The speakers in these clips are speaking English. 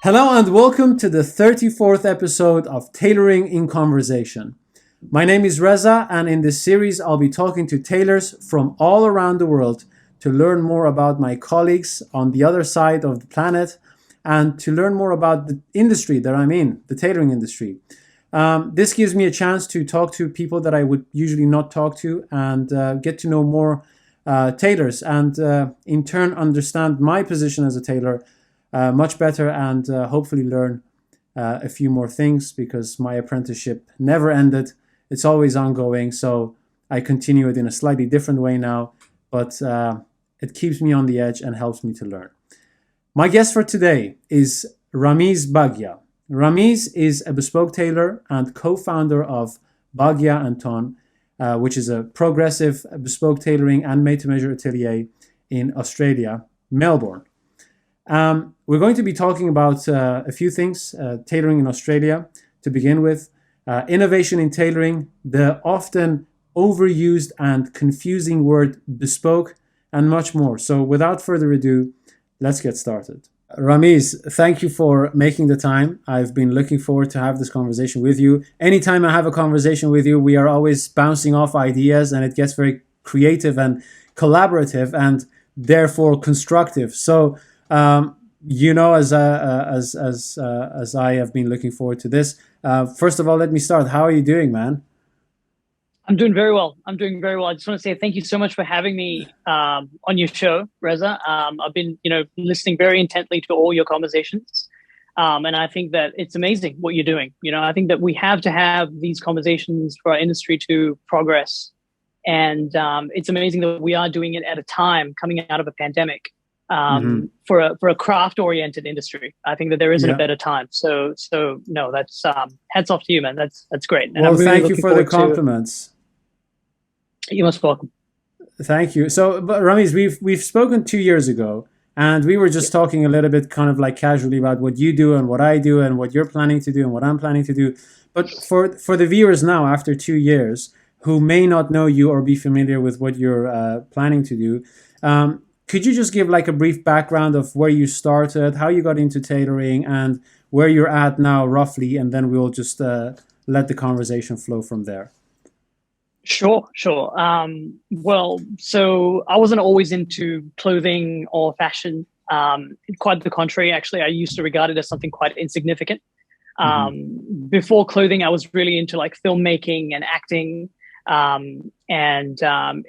Hello and welcome to the 34th episode of Tailoring in Conversation. My name is Reza, and in this series I'll be talking to tailors from all around the world to learn more about my colleagues on the other side of the planet and to learn more about the industry that I'm in, the tailoring industry. This gives me a chance to talk to people that I would usually not talk to and get to know more tailors and in turn understand my position as a tailor much better and hopefully learn a few more things because my apprenticeship never ended. It's always ongoing, so I continue it in a slightly different way now, but it keeps me on the edge and helps me to learn. My guest for today is Rameez Baggia. Rameez is a bespoke tailor and co-founder of Baggia Ton, which is a progressive bespoke tailoring and made-to-measure atelier in Australia, Melbourne. We're going to be talking about a few things, tailoring in Australia to begin with, innovation in tailoring, the often overused and confusing word bespoke, and much more. So without further ado, let's get started. Rameez, thank you for making the time. I've been looking forward to have this conversation with you. Anytime I have a conversation with you, we are always bouncing off ideas and it gets very creative and collaborative and therefore constructive. So, as I have been looking forward to this. First of all, let me start. How are you doing, man? I'm doing very well. I just want to say thank you so much for having me on your show, Reza. I've been, listening very intently to all your conversations, and I think that it's amazing what you're doing. I think that we have to have these conversations for our industry to progress, and it's amazing that we are doing it at a time coming out of a pandemic. For a craft-oriented industry, I think that there isn't a better time. So no, that's hats off to you, man. That's great. And well, I'm really thank you for the compliments. You're most welcome. Thank you. So, but Rameez, we've spoken 2 years ago, and we were just talking a little bit, kind of like casually, about what you do and what I do and what you're planning to do and what I'm planning to do. But for the viewers now, after 2 years, who may not know you or be familiar with what you're planning to do. Could you just give like a brief background of where you started, how you got into tailoring, and where you're at now roughly, and then we'll just let the conversation flow from there. Sure. Well, so I wasn't always into clothing or fashion. Quite the contrary, actually. I used to regard it as something quite insignificant. Before clothing, I was really into like filmmaking and acting.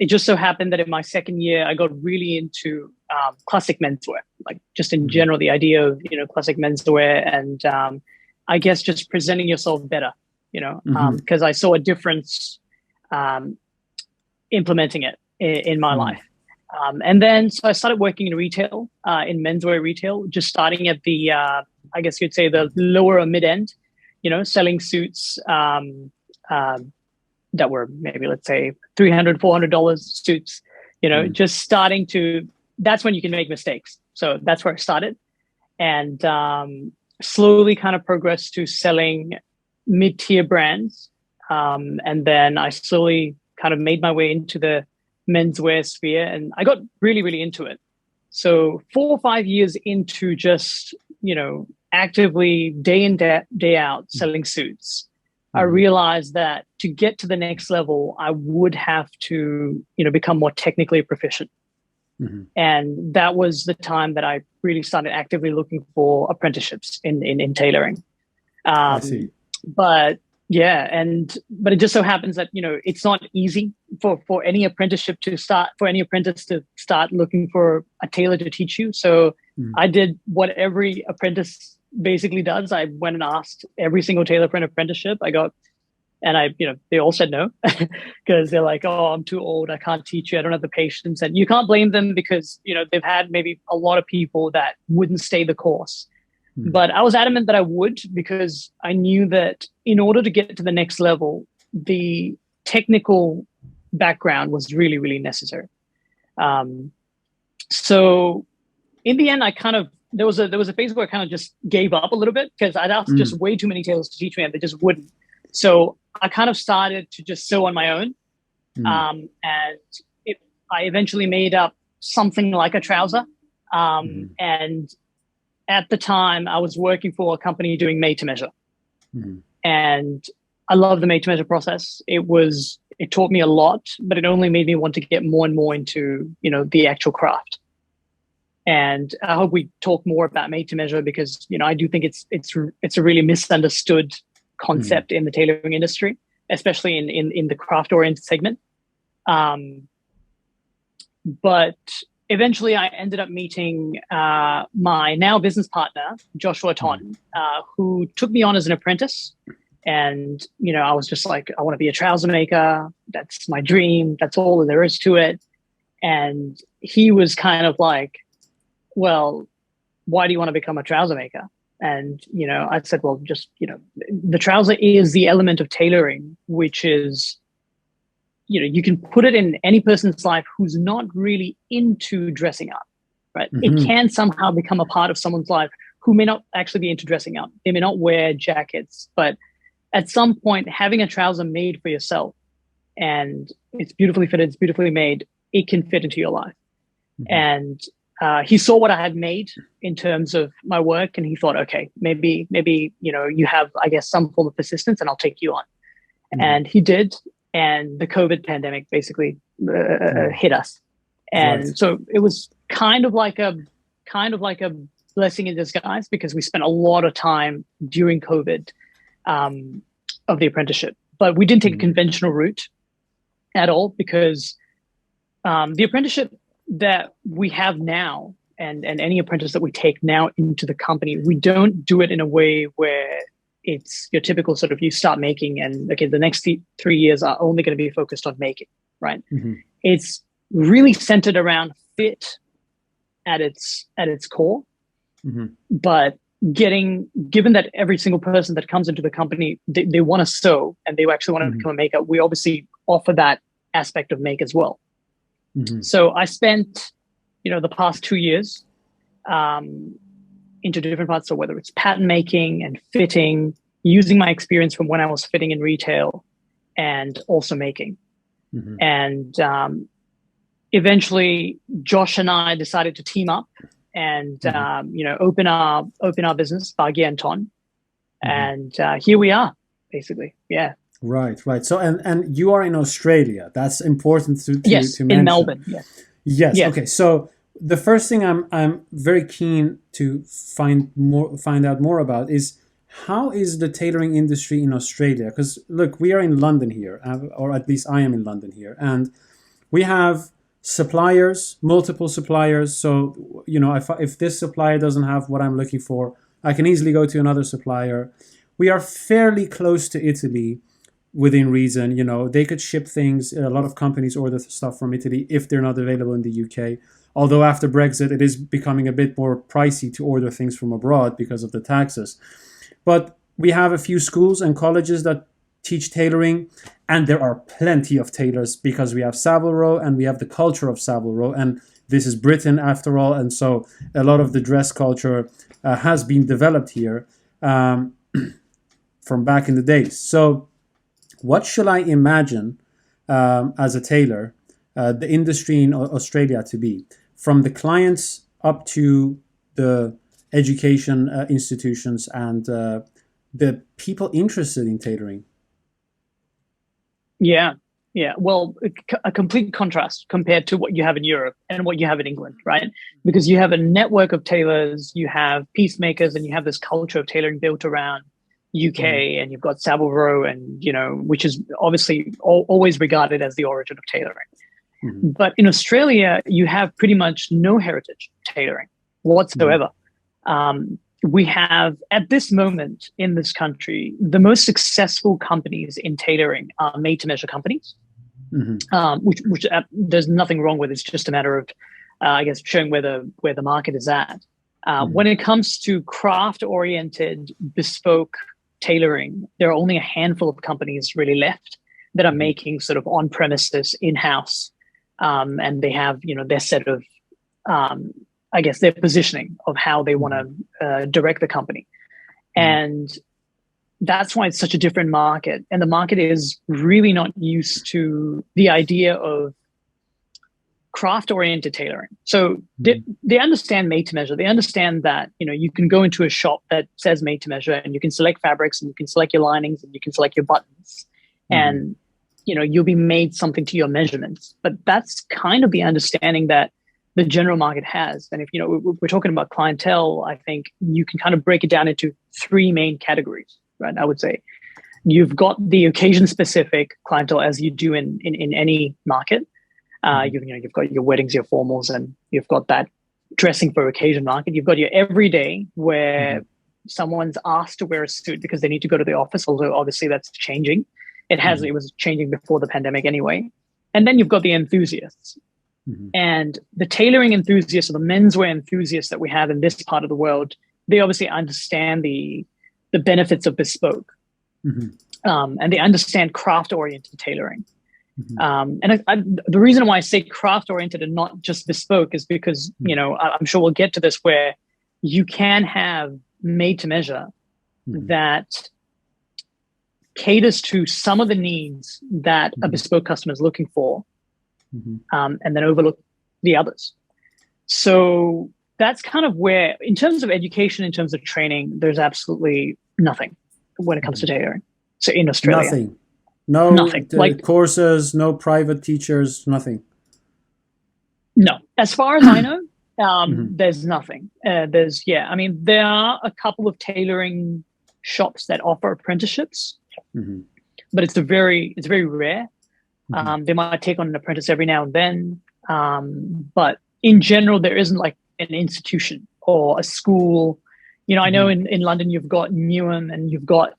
It just so happened that in my second year, I got really into classic menswear, like just in general, the idea of, classic menswear and I guess just presenting yourself better, because I saw a difference implementing it in my life. And then so I started working in retail, in menswear retail, just starting at the, I guess you'd say the lower or mid end, selling suits that were maybe, let's say, $300, $400 suits, just starting to, that's when you can make mistakes. So that's where I started, and slowly kind of progressed to selling mid-tier brands. And then I slowly kind of made my way into the menswear sphere, and I got really, really into it. So 4 or 5 years into just, actively day in, day out selling suits, I realized that to get to the next level, I would have to, become more technically proficient. And that was the time that I really started actively looking for apprenticeships in tailoring. I see. But it just so happens that, it's not easy for any apprenticeship to start, for any apprentice to start looking for a tailor to teach you. So I did what every apprentice basically does. I went and asked every single tailor for an apprenticeship. They all said no because they're like, oh, I'm too old. I can't teach you. I don't have the patience. And you can't blame them because, they've had maybe a lot of people that wouldn't stay the course. But I was adamant that I would, because I knew that in order to get to the next level, the technical background was really, really necessary. So in the end, there was a phase where I kind of just gave up a little bit because I'd asked just way too many tailors to teach me and they just wouldn't. So I kind of started to just sew on my own. And I eventually made up something like a trouser. And at the time, I was working for a company doing made to measure. Mm-hmm. And I love the made to measure process. It taught me a lot, but it only made me want to get more and more into, the actual craft. And I hope we talk more about made to measure because, I do think it's a really misunderstood concept in the tailoring industry, especially in the craft oriented segment. But eventually I ended up meeting my now business partner, Joshua Ton, who took me on as an apprentice. And, I was just like, I want to be a trouser maker. That's my dream. That's all there is to it. And he was kind of like, well, why do you want to become a trouser maker? And, I said, well, just, the trouser is the element of tailoring, which is, you can put it in any person's life who's not really into dressing up, right? Mm-hmm. It can somehow become a part of someone's life who may not actually be into dressing up. They may not wear jackets, but at some point, having a trouser made for yourself and it's beautifully fitted, it's beautifully made, it can fit into your life. Mm-hmm. And he saw what I had made in terms of my work, and he thought, okay, maybe you have, I guess, some form of persistence, and I'll take you on. Mm-hmm. And he did, and the COVID pandemic basically hit us, and so it was kind of like a blessing in disguise because we spent a lot of time during COVID of the apprenticeship, but we didn't take a conventional route at all because the apprenticeship that we have now and any apprentice that we take now into the company, we don't do it in a way where it's your typical sort of you start making and okay, the next 3 years are only going to be focused on making, right? Mm-hmm. It's really centered around fit at its core, mm-hmm. but given that every single person that comes into the company, they want to sew and they actually want to become a maker, we obviously offer that aspect of make as well. Mm-hmm. So I spent, the past 2 years into different parts. So whether it's pattern making and fitting, using my experience from when I was fitting in retail and also making. Mm-hmm. And eventually Josh and I decided to team up and, open our business, Baggia Ton. Mm-hmm. And here we are, basically. Yeah. Right. So, and you are in Australia. That's important to mention. In Melbourne. Yes. Okay. So the first thing I'm very keen to find out more about is how is the tailoring industry in Australia? Because look, we are in London here, or at least I am in London here, and we have suppliers, multiple suppliers. So if this supplier doesn't have what I'm looking for, I can easily go to another supplier. We are fairly close to Italy. Within reason, they could ship things. A lot of companies order stuff from Italy if they're not available in the UK. Although after Brexit, it is becoming a bit more pricey to order things from abroad because of the taxes. But we have a few schools and colleges that teach tailoring, and there are plenty of tailors because we have Savile Row and we have the culture of Savile Row, and this is Britain after all, and so a lot of the dress culture has been developed here from back in the days. So what should I imagine as a tailor, the industry in Australia to be, from the clients up to the education institutions and the people interested in tailoring? Yeah. Well, a complete contrast compared to what you have in Europe and what you have in England, right? Because you have a network of tailors, you have peacemakers, and you have this culture of tailoring built around UK, and you've got Savile Row, and which is obviously always regarded as the origin of tailoring. Mm-hmm. But in Australia, you have pretty much no heritage of tailoring whatsoever. Mm-hmm. We have, at this moment in this country, the most successful companies in tailoring are made-to-measure companies, which there's nothing wrong with. It's just a matter of, I guess, showing where the market is at. When it comes to craft-oriented, bespoke tailoring, there are only a handful of companies really left that are making sort of on-premises, in-house, and they have their set of I guess their positioning of how they want to direct the company. And that's why it's such a different market. And the market is really not used to the idea of craft-oriented tailoring. So they understand made to measure. They understand that, you can go into a shop that says made to measure, and you can select fabrics, and you can select your linings, and you can select your buttons, and you'll be made something to your measurements. But that's kind of the understanding that the general market has. And if we're talking about clientele, I think you can kind of break it down into three main categories, right? I would say you've got the occasion-specific clientele, as you do in any market. You've got your weddings, your formals, and you've got that dressing for occasion market. You've got your everyday, where someone's asked to wear a suit because they need to go to the office, although obviously that's changing. It was changing before the pandemic anyway. And then you've got the enthusiasts. And the tailoring enthusiasts, or the menswear enthusiasts that we have in this part of the world, they obviously understand the benefits of bespoke. And they understand craft-oriented tailoring. And the reason why I say craft-oriented and not just bespoke is because, I'm sure we'll get to this, where you can have made to measure that caters to some of the needs that a bespoke customer is looking for, and then overlook the others. So that's kind of where, in terms of education, in terms of training, there's absolutely nothing when it comes to tailoring. So in Australia. Nothing. Like courses, no private teachers, nothing. No, as far as I know, there's nothing. There are a couple of tailoring shops that offer apprenticeships, but it's very rare. They might take on an apprentice every now and then, but in general, there isn't like an institution or a school. I know in London you've got Newham, and you've got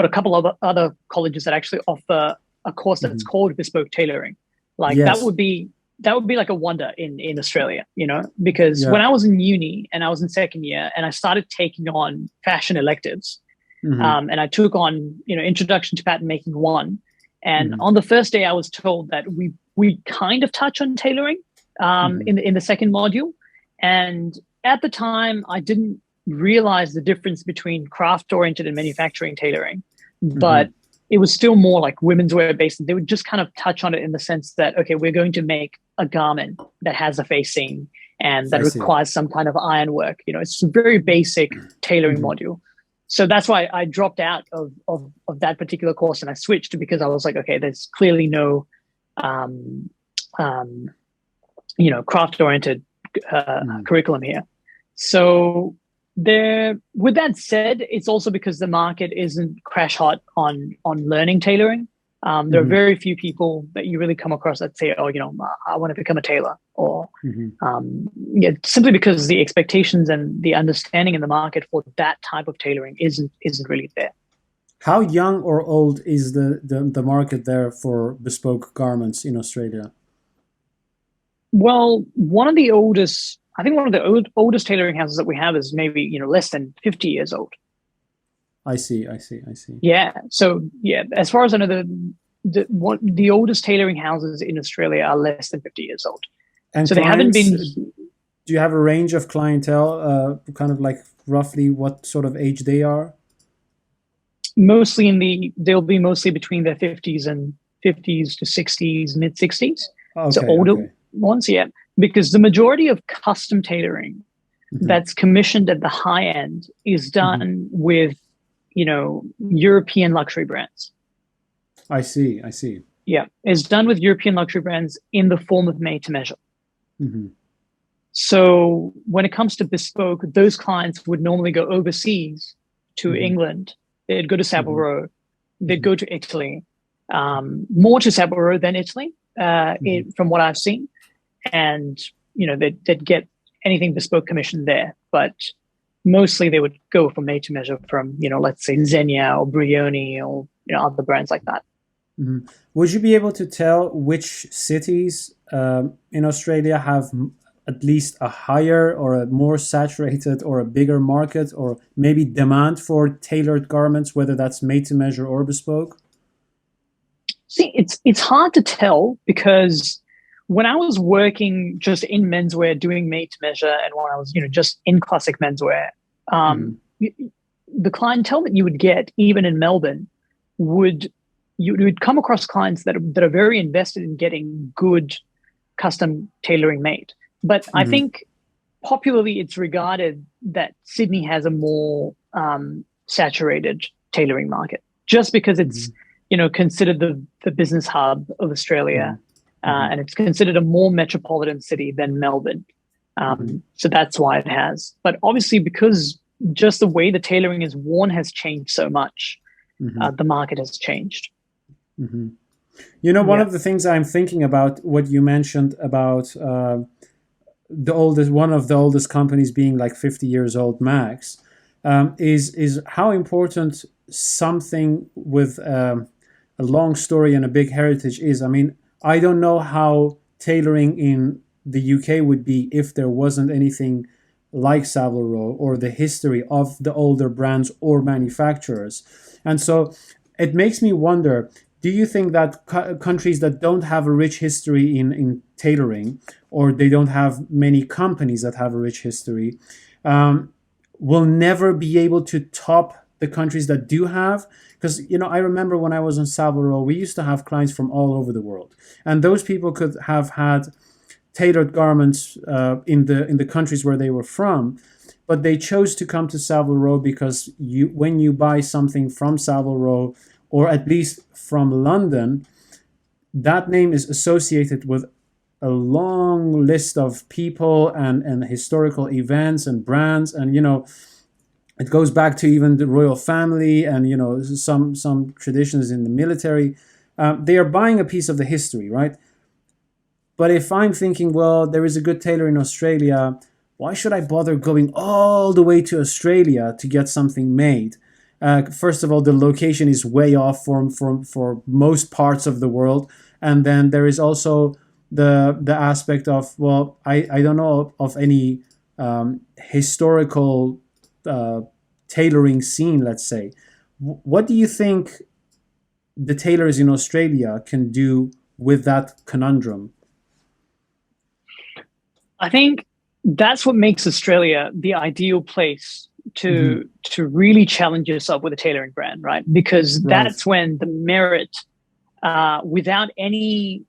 a couple of other colleges that actually offer a course that's called bespoke tailoring. That would be like a wonder in Australia, because when I was in uni and I was in second year and I started taking on fashion electives, and I took on, Introduction to Pattern Making 1. And on the first day I was told that we kind of touch on tailoring in the second module. And at the time I didn't realize the difference between craft-oriented and manufacturing tailoring, but it was still more like women's wear based. They would just kind of touch on it in the sense that, okay, we're going to make a garment that has a facing and that requires some kind of ironwork. It's a very basic tailoring module. So that's why I dropped out of that particular course and I switched, because I was like, okay, there's clearly no, craft-oriented curriculum here. So with that said, it's also because the market isn't crash hot on learning tailoring. There are very few people that you really come across that say, oh, I want to become a tailor, or simply because the expectations and the understanding in the market for that type of tailoring isn't really there. How young or old is the market there for bespoke garments in Australia? Well, one of the oldest tailoring houses that we have is maybe, less than 50 years old. I see. Yeah. So as far as I know, the oldest tailoring houses in Australia are less than 50 years old. And so clients, they haven't been. Do you have a range of clientele, kind of like roughly what sort of age they are? They'll be mostly between their 50s to 60s, mid 60s. So older ones, yeah. Because the majority of custom tailoring that's commissioned at the high end is done with, European luxury brands. I see. Yeah, it's done with European luxury brands in the form of made to measure. So when it comes to bespoke, those clients would normally go overseas to England. They'd go to Savile Row. They'd go to Italy, more to Savile Row than Italy, from what I've seen. And, they'd get anything bespoke commissioned there. But mostly they would go for made to measure from, let's say Zegna or Brioni or, other brands like that. Would you be able to tell which cities in Australia have at least a higher or a more saturated or a bigger market, or maybe demand for tailored garments, whether that's made to measure or bespoke? See, it's hard to tell, because when I was working just in menswear doing made to measure, and when I was, just in classic menswear, the clientele that you would get even in Melbourne would you'd come across clients that are very invested in getting good custom tailoring made. But I think popularly it's regarded that Sydney has a more saturated tailoring market, just because it's considered the business hub of Australia, and it's considered a more metropolitan city than Melbourne. So that's why it has. But obviously, because just the way the tailoring is worn has changed so much, the market has changed. One of the things I'm thinking about, what you mentioned about one of the oldest companies being like 50 years old max, is how important something with a long story and a big heritage is. I mean, I don't know how tailoring in the UK would be if there wasn't anything like Savile Row or the history of the older brands or manufacturers. And so it makes me wonder, do you think that countries that don't have a rich history in tailoring, or they don't have many companies that have a rich history, will never be able to top the countries that do have? Because, I remember when I was in Savile Row, we used to have clients from all over the world. And those people could have had tailored garments in the countries where they were from, but they chose to come to Savile Row because when you buy something from Savile Row, or at least from London, that name is associated with a long list of people and historical events and brands, and it goes back to even the royal family and some traditions in the military. They are buying a piece of the history, right? But if I'm thinking, well, there is a good tailor in Australia, why should I bother going all the way to Australia to get something made? First of all, the location is way off for most parts of the world. And then there is also the aspect of, well, I don't know of any historical tailoring scene, let's say. What do you think the tailors in Australia can do with that conundrum? I think that's what makes Australia the ideal place to really challenge yourself with a tailoring brand, right? Because that's when the merit, without any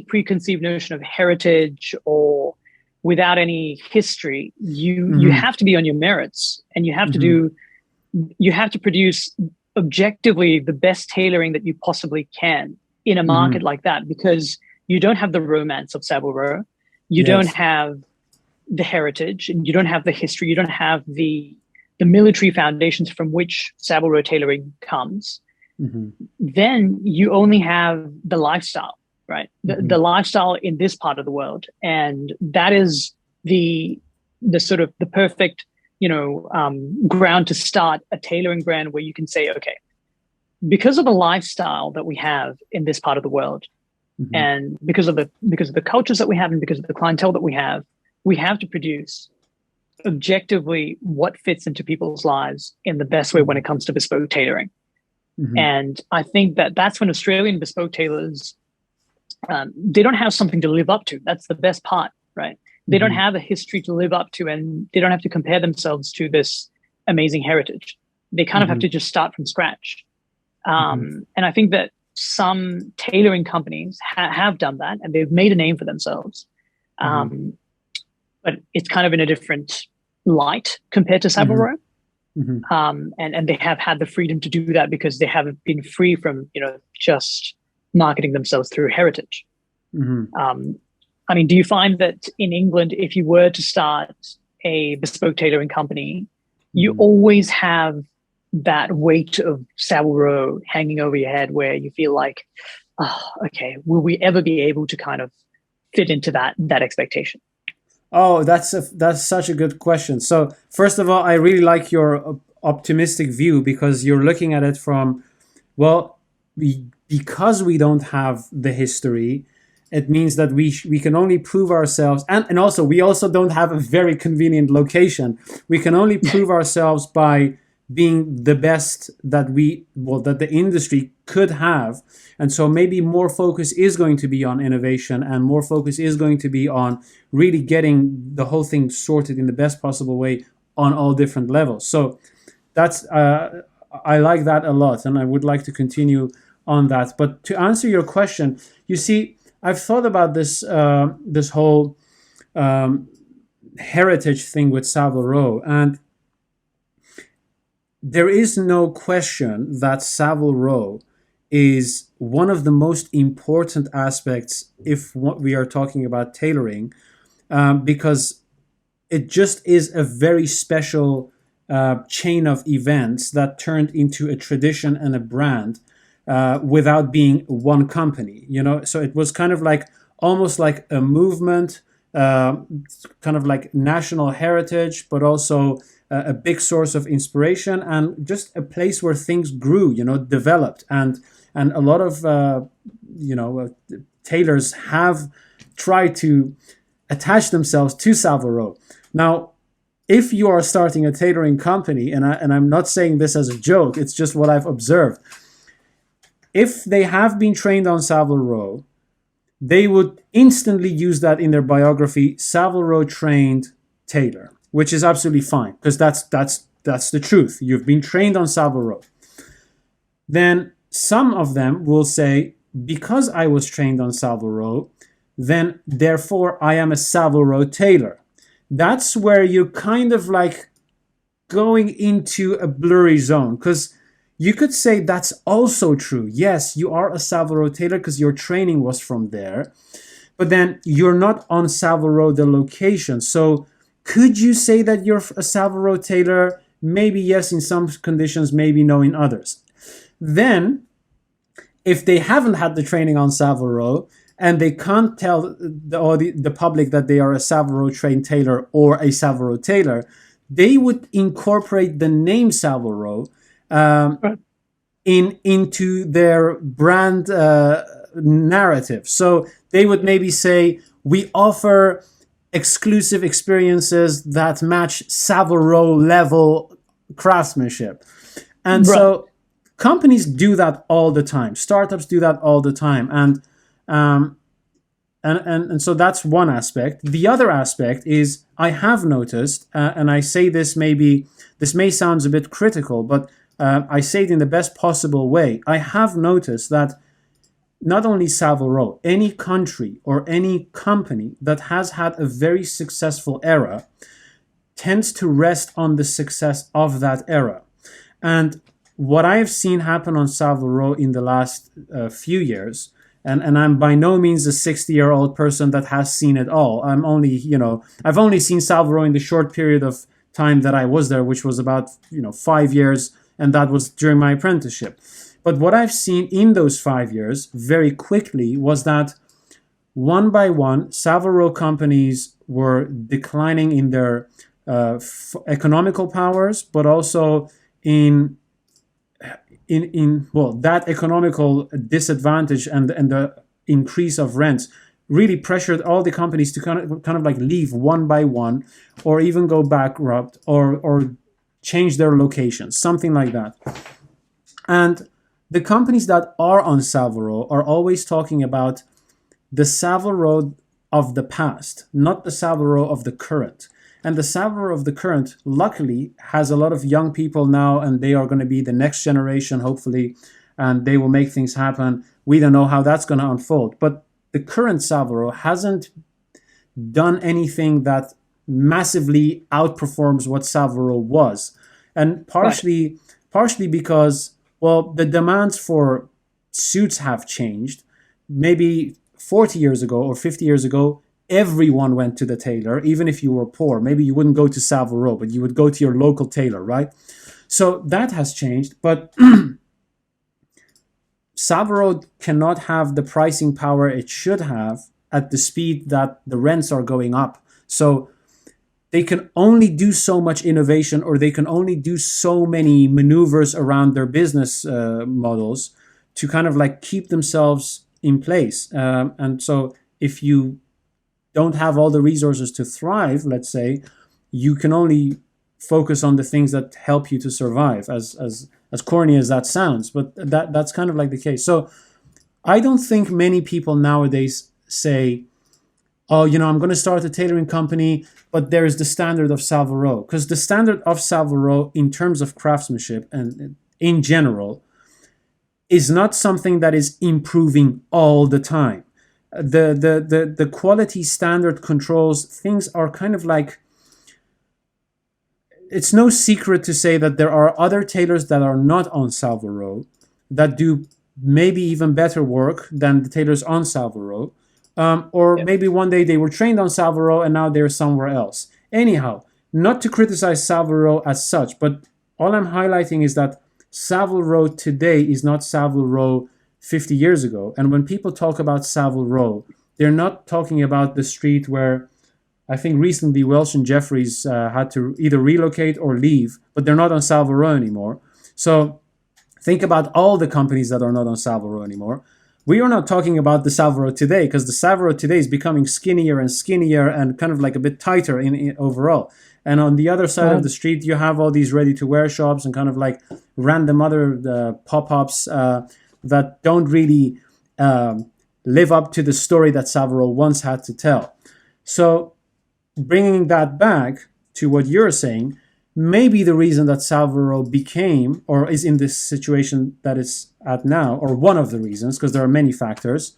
preconceived notion of heritage or without any history, you have to be on your merits, and you have to produce objectively the best tailoring that you possibly can in a market like that, because you don't have the romance of Savile Row. You don't have the heritage, and you don't have the history. You don't have the military foundations from which Savile Row tailoring comes. Then you only have the lifestyle, right? The lifestyle in this part of the world, and that is the sort of the perfect ground to start a tailoring brand, where you can say, okay, because of the lifestyle that we have in this part of the world, and because of the cultures that we have, and because of the clientele that we have to produce objectively what fits into people's lives in the best way when it comes to bespoke tailoring. And I think that's when Australian bespoke tailors, they don't have something to live up to. That's the best part, right? They don't have a history to live up to, and they don't have to compare themselves to this amazing heritage. They kind of have to just start from scratch. And I think that some tailoring companies have done that, and they've made a name for themselves. But it's kind of in a different light compared to Savile Row. And they have had the freedom to do that because they haven't been free from, just marketing themselves through heritage. I mean, do you find that in England, if you were to start a bespoke tailoring company, you always have that weight of Savile Row hanging over your head, where you feel like, oh, okay, will we ever be able to kind of fit into that expectation? Oh, that's such a good question. So first of all, I really like your optimistic view, because you're looking at it from, well, because we don't have the history, it means that we can only prove ourselves, and also we also don't have a very convenient location. We can only prove ourselves by being the best that the industry could have. And so maybe more focus is going to be on innovation, and more focus is going to be on really getting the whole thing sorted in the best possible way on all different levels. So that's I like that a lot, and I would like to continue on that. But to answer your question, you see, I've thought about this whole heritage thing with Savile Row, and there is no question that Savile Row is one of the most important aspects if what we are talking about tailoring, because it just is a very special chain of events that turned into a tradition and a brand without being one company. So it was kind of like almost like a movement, kind of like national heritage, but also a big source of inspiration and just a place where things grew, developed, and a lot of tailors have tried to attach themselves to Savile Row. Now, if you are starting a tailoring company, and I'm not saying this as a joke, it's just what I've observed. If they have been trained on Savile Row, they would instantly use that in their biography, Savile Row trained tailor, which is absolutely fine, because that's the truth. You've been trained on Savile Row. Then some of them will say, because I was trained on Savile Row, then therefore I am a Savile Row tailor. That's where you're kind of like going into a blurry zone, because you could say that's also true. Yes, you are a Savile Row tailor because your training was from there, but then you're not on Savile Row, the location. So could you say that you're a Savile Row tailor? Maybe yes, in some conditions, maybe no in others. Then, if they haven't had the training on Savile Row, and they can't tell the public that they are a Savile Row trained tailor or a Savile Row tailor, they would incorporate the name Savile Row into their brand narrative. So they would maybe say, we offer exclusive experiences that match Savile Row level craftsmanship. And so companies do that all the time. Startups do that all the time. And so that's one aspect. The other aspect is, I have noticed, and I say this may sound a bit critical, but I say it in the best possible way. I have noticed that not only Savile Row, any country or any company that has had a very successful era tends to rest on the success of that era. And what I have seen happen on Savile Row in the last few years, and I'm by no means a 60-year-old person that has seen it all. I've only seen Savile Row in the short period of time that I was there, which was about 5 years, and that was during my apprenticeship. But what I've seen in those 5 years very quickly was that one by one, Savile Row companies were declining in their economical powers, but also in that economical disadvantage and the increase of rents really pressured all the companies to kind of like leave one by one, or even go bankrupt, or change their locations, something like that. And the companies that are on Savile Row are always talking about the Savile Row of the past, not the Savile Row of the current. And the Savile Row of the current, luckily, has a lot of young people now, and they are going to be the next generation, hopefully, and they will make things happen. We don't know how that's going to unfold. But the current Savile Row hasn't done anything that massively outperforms what Savile Row was. And partially because, the demands for suits have changed. Maybe 40 years ago or 50 years ago, everyone went to the tailor, even if you were poor. Maybe you wouldn't go to Savile Row, but you would go to your local tailor, right? So that has changed, but Savile Row cannot have the pricing power it should have at the speed that the rents are going up. So they can only do so much innovation, or they can only do so many maneuvers around their business models to kind of like keep themselves in place. And so if you don't have all the resources to thrive, let's say, you can only focus on the things that help you to survive, as corny as that sounds, but that's kind of like the case. So I don't think many people nowadays say, oh, I'm going to start a tailoring company, but there is the standard of Savile Row. Because the standard of Savile Row in terms of craftsmanship and in general is not something that is improving all the time. The quality standard controls, things are kind of like, it's no secret to say that there are other tailors that are not on Savile Row that do maybe even better work than the tailors on Savile Row. Or maybe one day they were trained on Savile Row and now they're somewhere else. Anyhow, not to criticize Savile Row as such, but all I'm highlighting is that Savile Row today is not Savile Row 50 years ago. And when people talk about Savile Row, they're not talking about the street where I think recently Welsh and Jeffries had to either relocate or leave, but they're not on Savile Row anymore. So think about all the companies that are not on Savile Row anymore. We are not talking about the Savile Row today, because the Savile Row today is becoming skinnier and skinnier and kind of like a bit tighter in overall. And on the other side of the street, you have all these ready-to-wear shops and kind of like random other pop-ups that don't really live up to the story that Savile Row once had to tell. So bringing that back to what you're saying, maybe the reason that Savile Row became or is in this situation that it's at now, or one of the reasons, because there are many factors,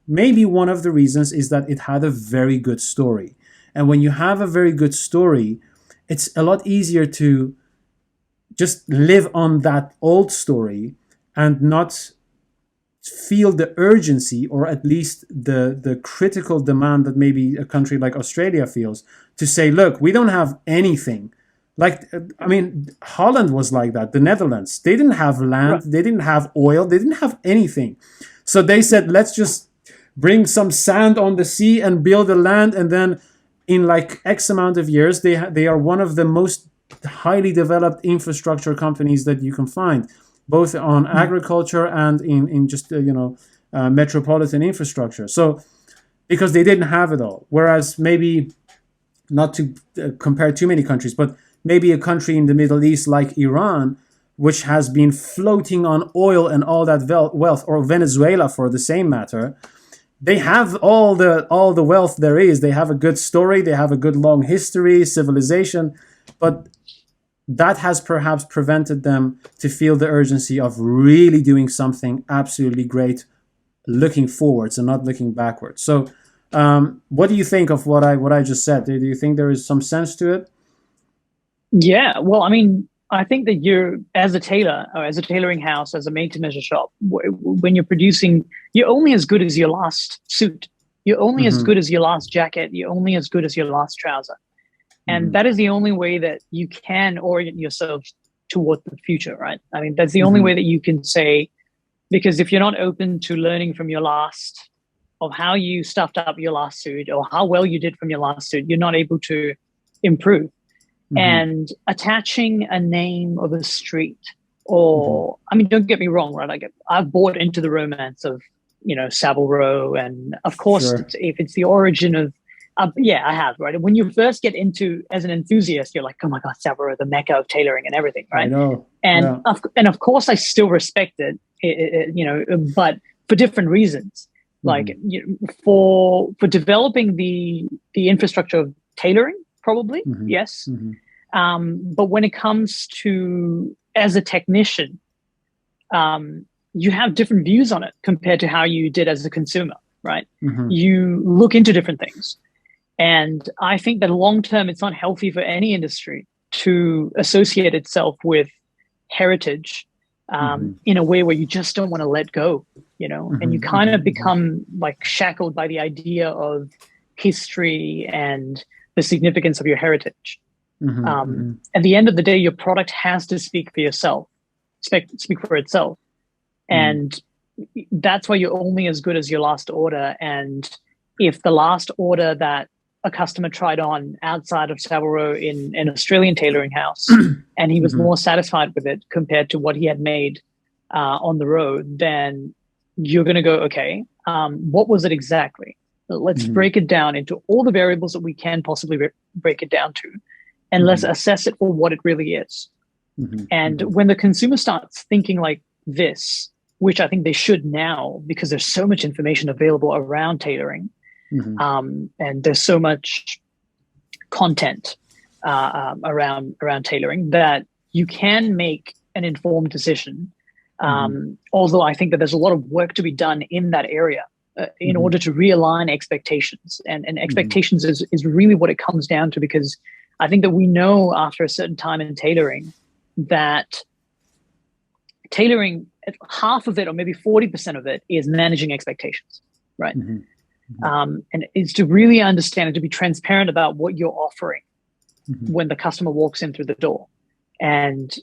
maybe one of the reasons is that it had a very good story. And when you have a very good story, it's a lot easier to just live on that old story and not feel the urgency, or at least the critical demand that maybe a country like Australia feels, to say, look, we don't have anything. Like, I mean, Holland was like that, the Netherlands. They didn't have land, they didn't have oil, they didn't have anything. So they said, let's just bring some sand on the sea and build a land, and then in like X amount of years, they are one of the most highly developed infrastructure companies that you can find, both on agriculture and in just, metropolitan infrastructure. So, because they didn't have it all. Whereas maybe, not to compare too many countries, but maybe a country in the Middle East like Iran, which has been floating on oil and all that wealth, or Venezuela for the same matter, they have all the wealth there is. They have a good story. They have a good long history, civilization, but that has perhaps prevented them to feel the urgency of really doing something absolutely great, looking forwards and not looking backwards. So, what do you think of what I just said? Do you think there is some sense to it? Yeah, well, I mean, I think that you're, as a tailor or as a tailoring house, as a made-to-measure shop, when you're producing, you're only as good as your last suit. You're only as good as your last jacket. You're only as good as your last trouser. And that is the only way that you can orient yourself toward the future, right? I mean, that's the only way that you can say, because if you're not open to learning from your last, of how you stuffed up your last suit or how well you did from your last suit, you're not able to improve. And attaching a name of a street, or, I mean, don't get me wrong, right? I've bought into the romance of, Savile Row. And of course, if it's the origin of, yeah, I have, right? When you first get into, as an enthusiast, you're like, oh my God, Savile Row, the mecca of tailoring and everything, right? I know. And, of course, I still respect it, but for different reasons. Like, for developing the infrastructure of tailoring, probably, yes. But when it comes to, as a technician, you have different views on it compared to how you did as a consumer, right? You look into different things. And I think that long term, it's not healthy for any industry to associate itself with heritage in a way where you just don't want to let go, and you kind of become like shackled by the idea of history and the significance of your heritage. At the end of the day, your product has to speak for yourself, speak for itself. And that's why you're only as good as your last order. And if the last order that a customer tried on outside of Savile Row in an Australian tailoring house, and he was more satisfied with it compared to what he had made on the road, then you're going to go, okay, what was it exactly? Let's break it down into all the variables that we can possibly break it down to, and let's assess it for what it really is. And when the consumer starts thinking like this, which I think they should now, because there's so much information available around tailoring, and there's so much content around tailoring, that you can make an informed decision Although I think that there's a lot of work to be done in that area in order to realign expectations. And expectations is really what it comes down to, because I think that we know after a certain time in tailoring that tailoring, half of it or maybe 40% of it is managing expectations, right? And it's to really understand and to be transparent about what you're offering when the customer walks in through the door. And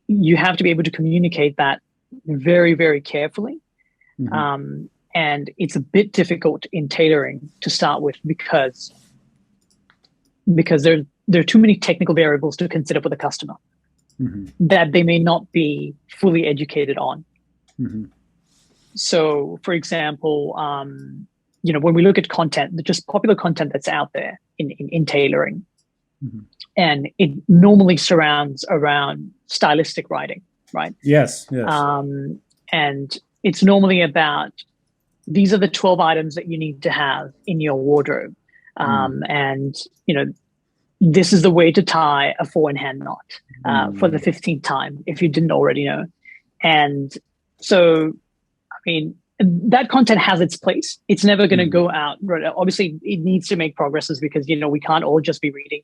you have to be able to communicate that very, very carefully. And it's a bit difficult in tailoring to start with because there are too many technical variables to consider for the customer that they may not be fully educated on. So, for example, when we look at content, just popular content that's out there in tailoring, and it normally surrounds around stylistic writing, right? Yes. And it's normally about, these are the 12 items that you need to have in your wardrobe. And, this is the way to tie a 4-in-hand knot for the 15th time, if you didn't already know. And so, I mean, that content has its place. It's never going to go out. Right? Obviously, it needs to make progresses because, we can't all just be reading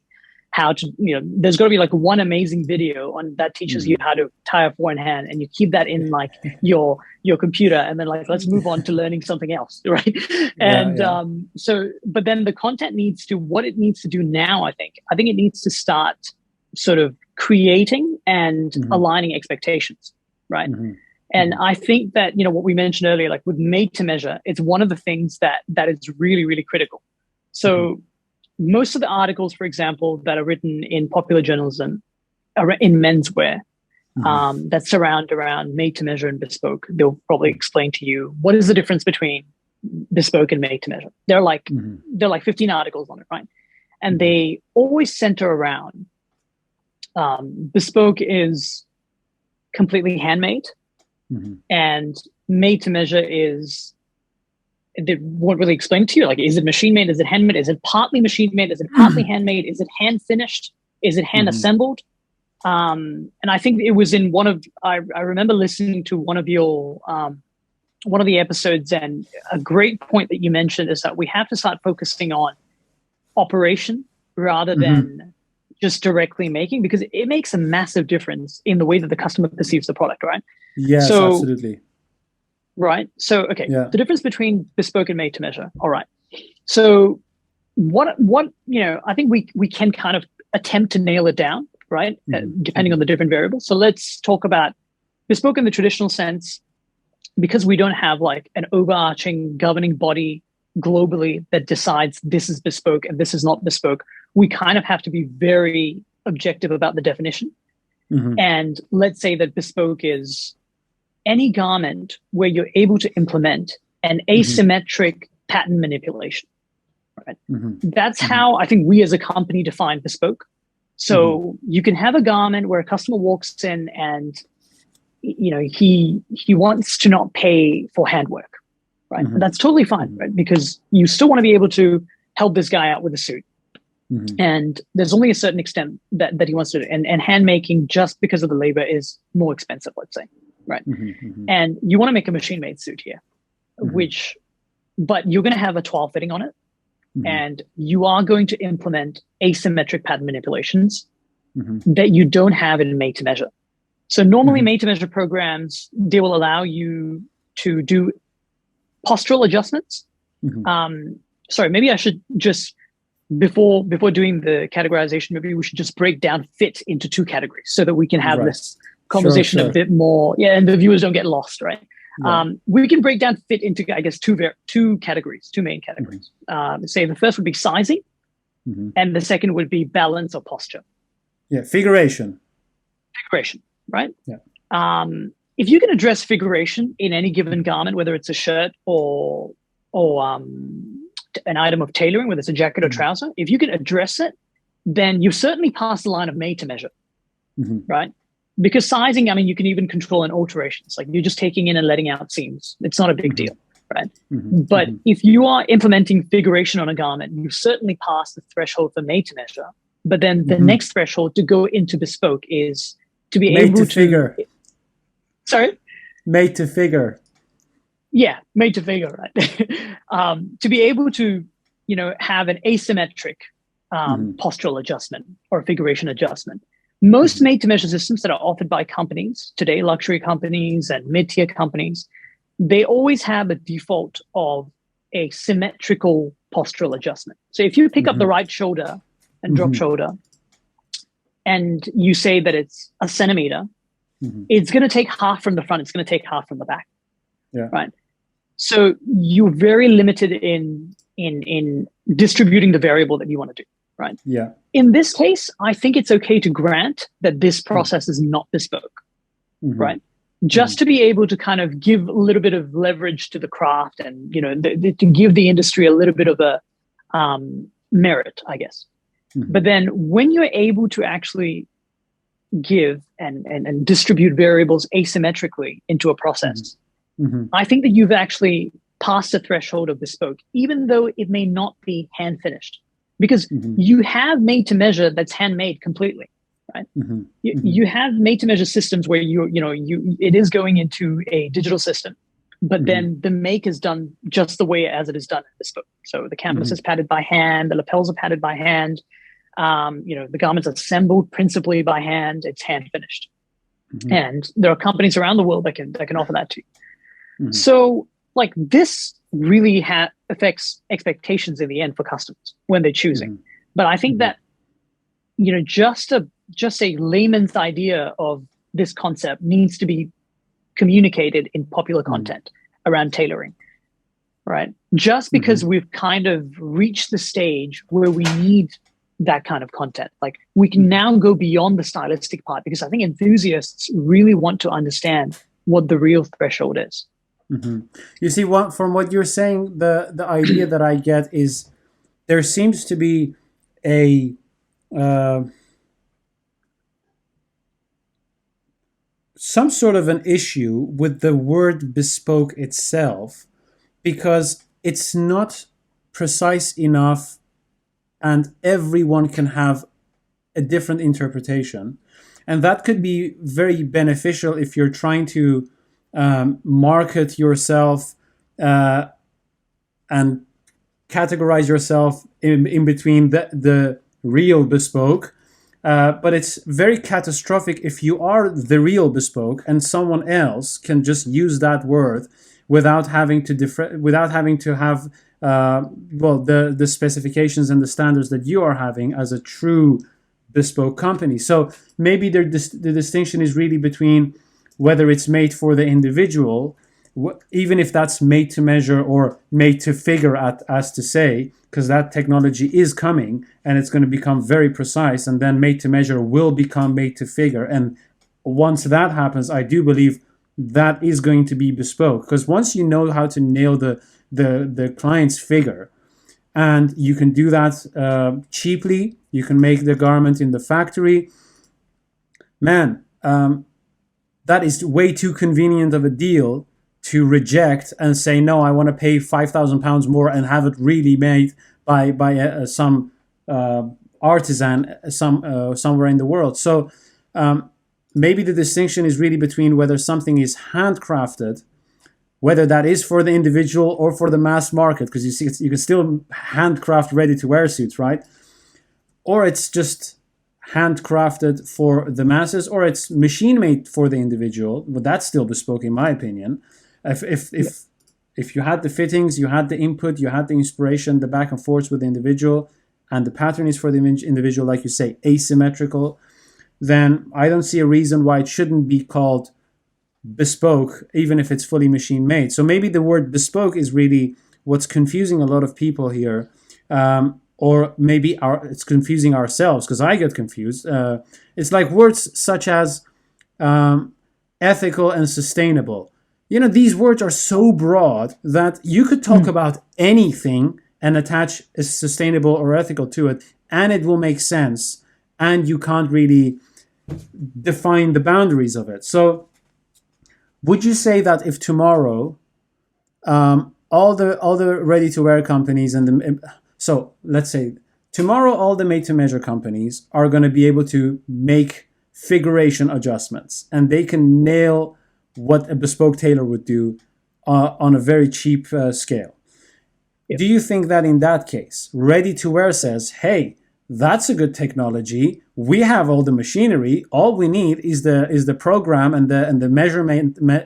how to, there's got to be like one amazing video on that teaches you how to tie a 4-in-hand, and you keep that in like your computer, and then like, let's move on to learning something else, right? But then the content needs to, what it needs to do now, I think it needs to start sort of creating and aligning expectations, right? And I think that, what we mentioned earlier, like with made to measure, it's one of the things that is really, really critical. So most of the articles, for example, that are written in popular journalism are in menswear that surround around made to measure and bespoke. They'll probably explain to you what is the difference between bespoke and made to measure. They're like 15 articles on it, right? And they always center around bespoke is completely handmade, and made to measure is, they won't really explain to you, like, is it machine made? Is it handmade? Is it partly machine made? Is it partly handmade? Is it hand finished? Is it hand assembled? And I think it was in I remember listening to one of the episodes, and a great point that you mentioned is that we have to start focusing on operation rather than just directly making, because it makes a massive difference in the way that the customer perceives the product, right? Yes, absolutely. Right. So, okay. The difference between bespoke and made to measure. All right. So what, I think we can kind of attempt to nail it down, right? Depending on the different variables. So let's talk about bespoke in the traditional sense, because we don't have like an overarching governing body globally that decides this is bespoke and this is not bespoke. We kind of have to be very objective about the definition. And let's say that bespoke is any garment where you're able to implement an asymmetric pattern manipulation, right? That's how I think we as a company define bespoke. So you can have a garment where a customer walks in and, he wants to not pay for handwork, right? And that's totally fine, right? Because you still want to be able to help this guy out with a suit. And there's only a certain extent that he wants to do. And hand making, just because of the labor, is more expensive, let's say. Right. And you want to make a machine made suit here, but you're going to have a 12 fitting on it. And you are going to implement asymmetric pattern manipulations that you don't have in made to measure. So normally made to measure programs, they will allow you to do postural adjustments. Sorry, maybe I should just, before doing the categorization, maybe we should just break down fit into two categories so that we can have this conversation a bit more, and the viewers don't get lost, right? We can break down fit into, I guess, two main categories. Say the first would be sizing, and the second would be balance or posture. Figuration, right? If you can address figuration in any given garment, whether it's a shirt or an item of tailoring, whether it's a jacket or trouser, if you can address it, then you've certainly passed the line of made to measure, right? Because sizing, I mean, you can even control in alterations. Like, you're just taking in and letting out seams. It's not a big deal, right? But if you are implementing figuration on a garment, you certainly pass the threshold for made to measure. But then the next threshold to go into bespoke is to be made able to figure. Sorry? Made to figure. Yeah, made to figure, right? To be able to, have an asymmetric postural adjustment or figuration adjustment. Most made to measure systems that are offered by companies today, luxury companies and mid-tier companies, they always have a default of a symmetrical postural adjustment. So if you pick up the right shoulder and drop shoulder, and you say that it's a centimeter, it's going to take half from the front, it's going to take half from the back. Yeah. Right. So you're very limited in distributing the variable that you want to do. Right. Yeah. In this case, I think it's okay to grant that this process is not bespoke. Right. Just to be able to kind of give a little bit of leverage to the craft and, to give the industry a little bit of a merit, I guess. But then when you're able to actually give and distribute variables asymmetrically into a process, I think that you've actually passed the threshold of bespoke, even though it may not be hand finished, because you have made to measure that's handmade completely, right? You have made to measure systems where it is going into a digital system, but then the make is done just the way as it is done in bespoke. So the canvas is padded by hand, the lapels are padded by hand. The garment's assembled principally by hand. It's hand finished, and there are companies around the world that can offer that to you. So, like, this really affects expectations in the end for customers when they're choosing. But I think that just a layman's idea of this concept needs to be communicated in popular content around tailoring, right? Just because we've kind of reached the stage where we need that kind of content. Like, we can now go beyond the stylistic part, because I think enthusiasts really want to understand what the real threshold is. You see, from what you're saying, the idea that I get is there seems to be a some sort of an issue with the word bespoke itself, because it's not precise enough and everyone can have a different interpretation. And that could be very beneficial if you're trying to market yourself and categorize yourself in between the real bespoke. But it's very catastrophic if you are the real bespoke and someone else can just use that word without having to have the specifications and the standards that you are having as a true bespoke company. So maybe the distinction is really between whether it's made for the individual, even if that's made to measure or made to figure, as to say, because that technology is coming and it's going to become very precise, and then made to measure will become made to figure. And once that happens, I do believe that is going to be bespoke, because once you know how to nail the client's figure, and you can do that cheaply, you can make the garment in the factory, man, that is way too convenient of a deal to reject and say, no, I want to pay £5,000 more and have it really made by some artisan somewhere in the world. So maybe the distinction is really between whether something is handcrafted, whether that is for the individual or for the mass market, because you see, you can still handcraft ready-to-wear suits, right? Or it's just handcrafted for the masses, or it's machine-made for the individual, but that's still bespoke, in my opinion. If you had the fittings, you had the input, you had the inspiration, the back and forth with the individual, and the pattern is for the individual, like you say, asymmetrical, then I don't see a reason why it shouldn't be called bespoke, even if it's fully machine made. So maybe the word bespoke is really what's confusing a lot of people here, or maybe it's confusing ourselves, because I get confused. It's like words such as ethical and sustainable. These words are so broad that you could talk about anything and attach a sustainable or ethical to it, and it will make sense, and you can't really define the boundaries of it. So would you say that if tomorrow all the ready-to-wear companies so let's say tomorrow all the made-to-measure companies are going to be able to make figuration adjustments, and they can nail what a bespoke tailor would do on a very cheap scale. Yep. Do you think that in that case, ready to wear says, hey, that's a good technology. We have all the machinery. All we need is the program and the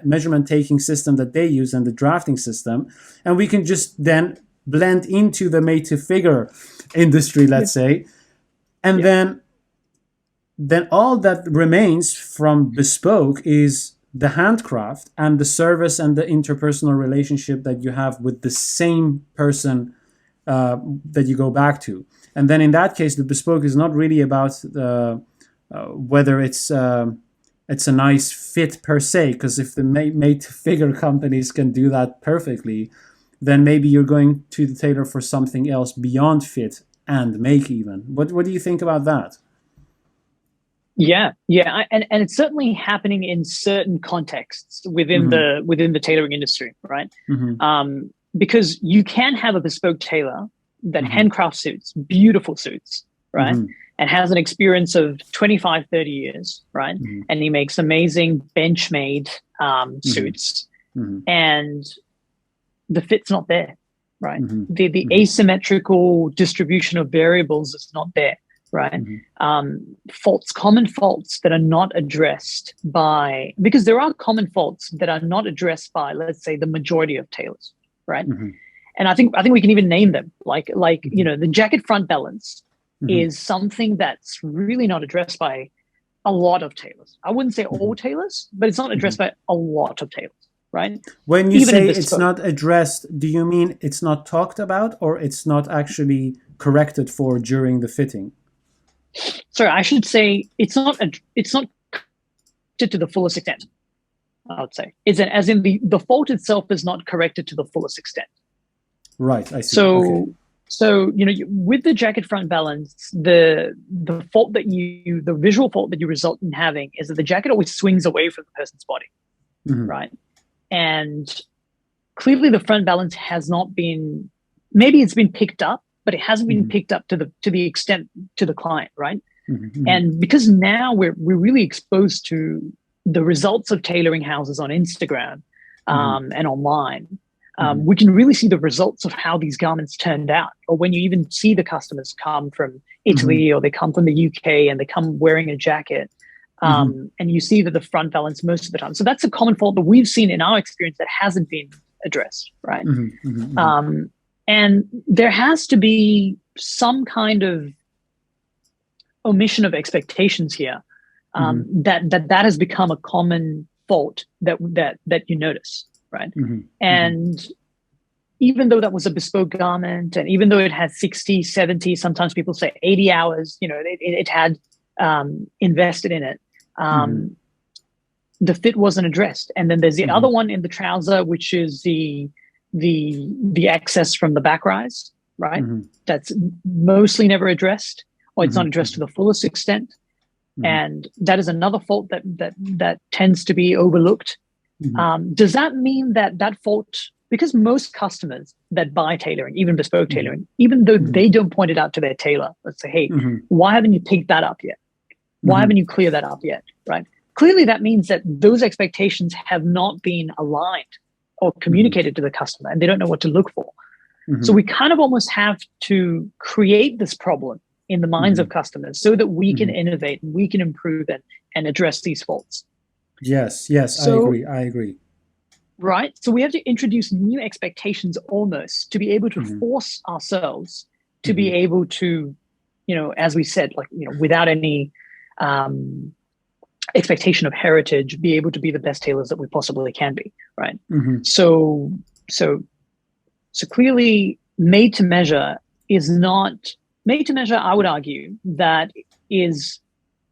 measurement taking system that they use and the drafting system, and we can just then blend into the made to figure industry, let's say, and then all that remains from bespoke is the handcraft and the service and the interpersonal relationship that you have with the same person that you go back to. And then in that case, the bespoke is not really about whether it's a nice fit per se, because if the made-to-figure companies can do that perfectly, then maybe you're going to the tailor for something else beyond fit and make even. What do you think about that? Yeah, and it's certainly happening in certain contexts within the tailoring industry, right? Because you can have a bespoke tailor that handcrafts suits, beautiful suits, right? And has an experience of 25, 30 years, right? And he makes amazing bench-made suits, and the fit's not there, right? The asymmetrical distribution of variables is not there, right? Common faults that are not addressed by, because there are common faults that are not addressed by, let's say, the majority of tailors, right? And I think we can even name them, like the jacket front balance is something that's really not addressed by a lot of tailors. I wouldn't say all tailors, but it's not addressed by a lot of tailors, right? When you say it's not addressed, do you mean it's not talked about, or it's not actually corrected for during the fitting? Sorry, I should say it's not corrected to the fullest extent. I would say as in the fault itself is not corrected to the fullest extent. Right, I see. So with the jacket front balance, the fault the visual fault that you result in having is that the jacket always swings away from the person's body, right? And clearly the front balance has not been, maybe it's been picked up, but it hasn't been picked up to the extent to the client, right? And because now we're really exposed to the results of tailoring houses on Instagram and online, we can really see the results of how these garments turned out. Or when you even see the customers come from Italy or they come from the UK and they come wearing a jacket, and you see that the front balance most of the time. So that's a common fault that we've seen in our experience that hasn't been addressed, right? And there has to be some kind of omission of expectations here, that has become a common fault that you notice, right? And even though that was a bespoke garment, and even though it had 60, 70, sometimes people say 80 hours, it had invested in it, the fit wasn't addressed. And then there's the other one in the trouser, which is the excess from the back rise, right? That's mostly never addressed, or it's not addressed to the fullest extent. And that is another fault that tends to be overlooked. Does that mean that fault, because most customers that buy tailoring, even bespoke tailoring, even though they don't point it out to their tailor, let's say, hey, why haven't you picked that up yet? Why haven't you cleared that up yet, right? Clearly that means that those expectations have not been aligned or communicated to the customer, and they don't know what to look for. So we kind of almost have to create this problem in the minds of customers so that we can innovate and we can improve and address these faults. Yes, I agree. Right? So we have to introduce new expectations almost to be able to force ourselves to be able to, as we said, without any expectation of heritage, be able to be the best tailors that we possibly can be, right? So clearly made to measure, I would argue, that is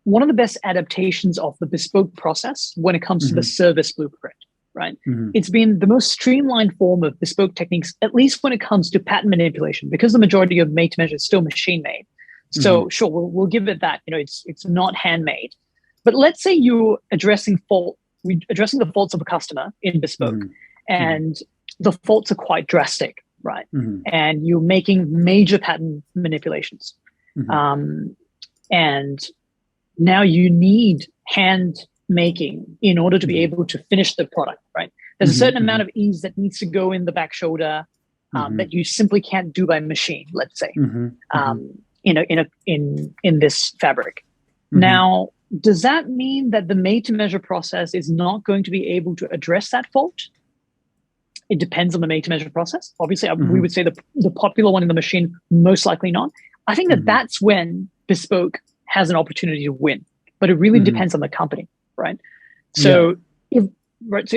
one of the best adaptations of the bespoke process when it comes to the service blueprint, right? It's been the most streamlined form of bespoke techniques, at least when it comes to pattern manipulation, because the majority of made to measure is still machine made. So sure, we'll give it that, it's not handmade. But let's say you're addressing the faults of a customer in bespoke, and the faults are quite drastic, right? And you're making major pattern manipulations. And now you need hand making in order to be able to finish the product, right? There's a certain amount of ease that needs to go in the back shoulder that you simply can't do by machine, let's say, in this fabric. Now, does that mean that the made-to-measure process is not going to be able to address that fault? It depends on the made-to-measure process. Obviously, we would say the popular one in the machine, most likely not. I think that that's when Bespoke has an opportunity to win, but it really depends on the company, right? So if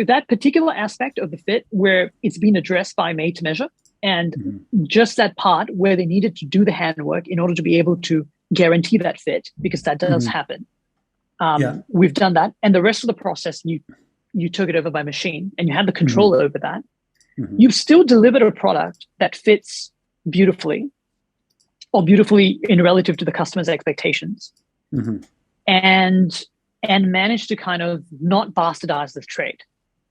that particular aspect of the fit where it's been addressed by made-to-measure, and just that part where they needed to do the handwork in order to be able to guarantee that fit, because that does happen. We've done that. And the rest of the process, you took it over by machine and you had the control over that. You've still delivered a product that fits beautifully, or beautifully in relative to the customer's expectations, and managed to kind of not bastardize the trade.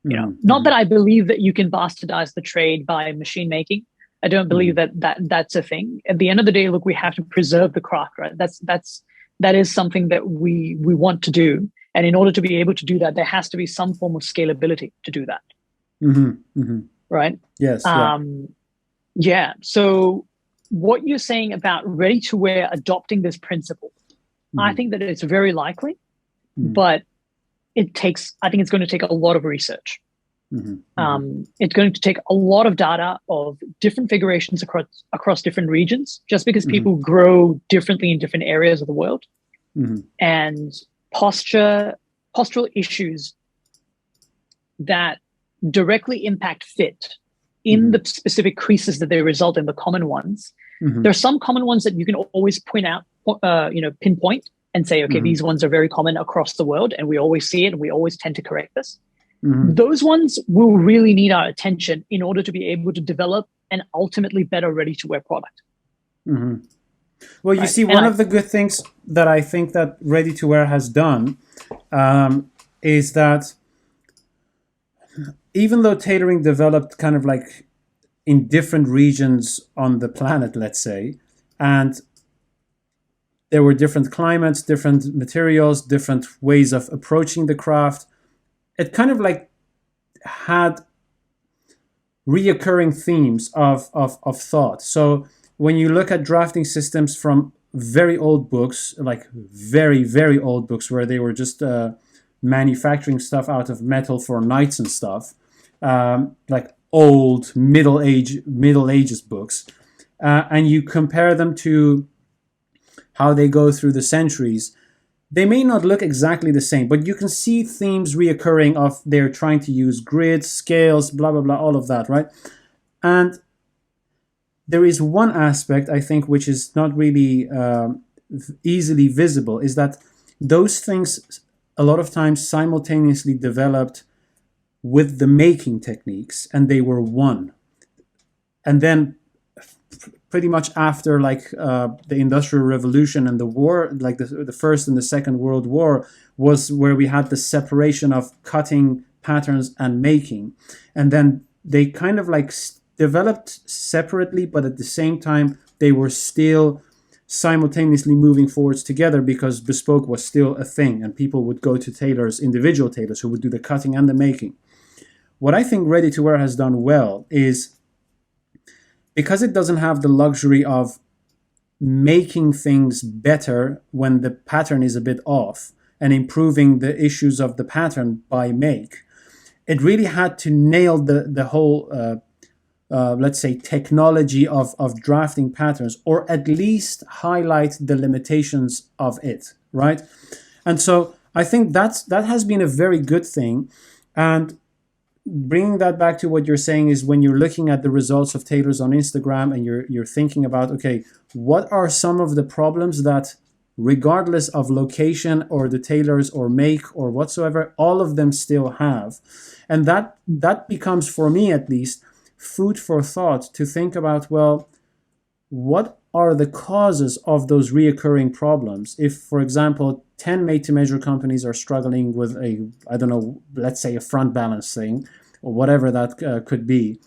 You know, not that I believe that you can bastardize the trade by machine making. I don't believe that's a thing. At the end of the day, look, we have to preserve the craft, right? That is something that we want to do. And in order to be able to do that, there has to be some form of scalability to do that. Right? Yes. Yeah. So what you're saying about ready-to-wear adopting this principle, I think that it's very likely, but I think it's going to take a lot of research. It's going to take a lot of data of different figurations across different regions, just because people grow differently in different areas of the world. And postural issues that directly impact fit in the specific creases that they result in, the common ones. There are some common ones that you can always pinpoint and say, okay, these ones are very common across the world and we always see it and we always tend to correct this. Those ones will really need our attention in order to be able to develop an ultimately better ready-to-wear product. Well, you see, one of the good things that I think that ready-to-wear has done is that even though tailoring developed kind of like in different regions on the planet, let's say, and there were different climates, different materials, different ways of approaching the craft, it kind of like had reoccurring themes of thought. So when you look at drafting systems from very old books, like very, very old books where they were just manufacturing stuff out of metal for knights and stuff, like old Middle Ages books, and you compare them to how they go through the centuries, they may not look exactly the same, but you can see themes reoccurring of they're trying to use grids, scales, blah, blah, blah, all of that, right? And there is one aspect, I think, which is not really easily visible, is that those things a lot of times simultaneously developed with the making techniques, and they were one. And then pretty much after like the Industrial Revolution and the war, like the First and the Second World War, was where we had the separation of cutting patterns and making. And then they kind of like developed separately, but at the same time, they were still simultaneously moving forwards together because Bespoke was still a thing and people would go to tailors, individual tailors who would do the cutting and the making. What I think ready-to-wear has done well is, because it doesn't have the luxury of making things better when the pattern is a bit off and improving the issues of the pattern by make, it really had to nail the whole, let's say, technology of drafting patterns, or at least highlight the limitations of it, right? And so I think that has been a very good thing. And bringing that back to what you're saying is, when you're looking at the results of tailors on Instagram and you're thinking about, okay, what are some of the problems that, regardless of location or the tailors or make or whatsoever, all of them still have. And that becomes, for me at least, food for thought to think about, well, what are the causes of those reoccurring problems? If, for example, 10 made-to-measure companies are struggling with let's say a front balance thing, or whatever that could be,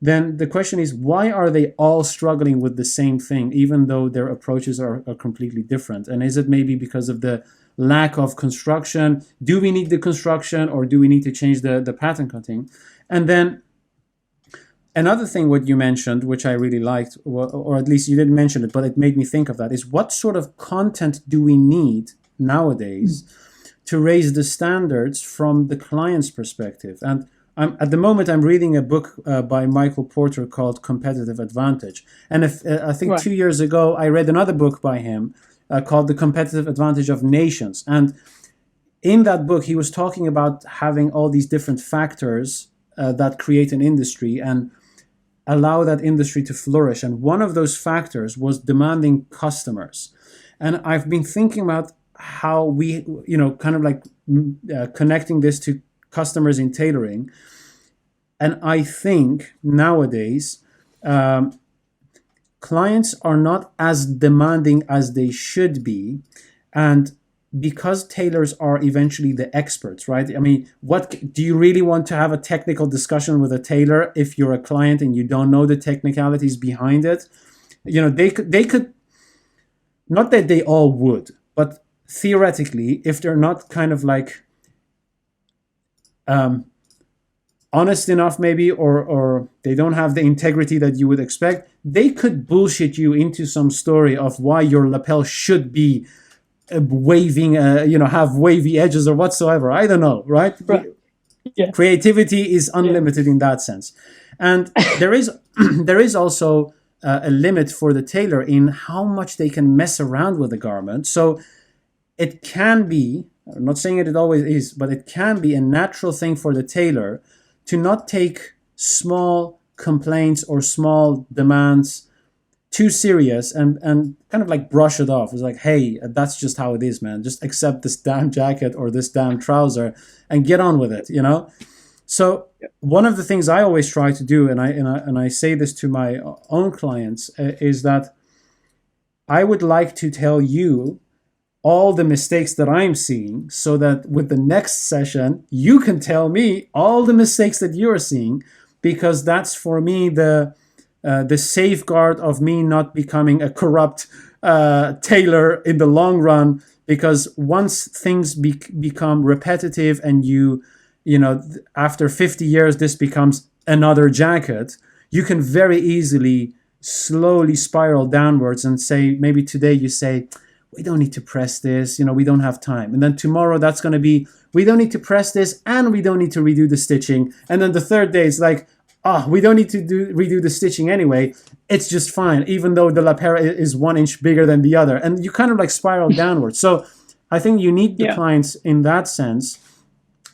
then the question is, why are they all struggling with the same thing, even though their approaches are completely different? And is it maybe because of the lack of construction. Do we need the construction, or do we need to change the pattern cutting? And then another thing what you mentioned, which I really liked, or at least you didn't mention it, but it made me think of that, is what sort of content do we need nowadays to raise the standards from the client's perspective? And at the moment, I'm reading a book by Michael Porter called Competitive Advantage. And I think 2 years ago, I read another book by him called The Competitive Advantage of Nations. And in that book, he was talking about having all these different factors that create an industry and allow that industry to flourish. And one of those factors was demanding customers. And I've been thinking about how we, kind of like connecting this to customers in tailoring. And I think nowadays, clients are not as demanding as they should be. And because tailors are eventually the experts, right? I mean, what do you really want to have a technical discussion with a tailor if you're a client and you don't know the technicalities behind it? They could, not that they all would, but theoretically, if they're not kind of like honest enough maybe, or they don't have the integrity that you would expect, they could bullshit you into some story of why your lapel should be waving, have wavy edges or whatsoever. I don't know, right? Yeah. Creativity is unlimited in that sense. And there is also a limit for the tailor in how much they can mess around with the garment. So it can be, I'm not saying it always is, but it can be a natural thing for the tailor to not take small complaints or small demands too serious and kind of like brush it off. It's like, hey, that's just how it is, man. Just accept this damn jacket or this damn trouser and get on with it, So one of the things I always try to do, and I say this to my own clients, is that I would like to tell you all the mistakes that I'm seeing, so that with the next session, you can tell me all the mistakes that you're seeing, because that's for me the safeguard of me not becoming a corrupt tailor in the long run. Because once things become repetitive and after 50 years, this becomes another jacket, you can very easily slowly spiral downwards and say, maybe today you say, we don't need to press this, we don't have time. And then tomorrow that's going to be, we don't need to press this and we don't need to redo the stitching. And then the third day it's like, we don't need to redo the stitching anyway. It's just fine, even though the lapel is 1 inch bigger than the other. And you kind of like spiral downwards. So I think you need the clients in that sense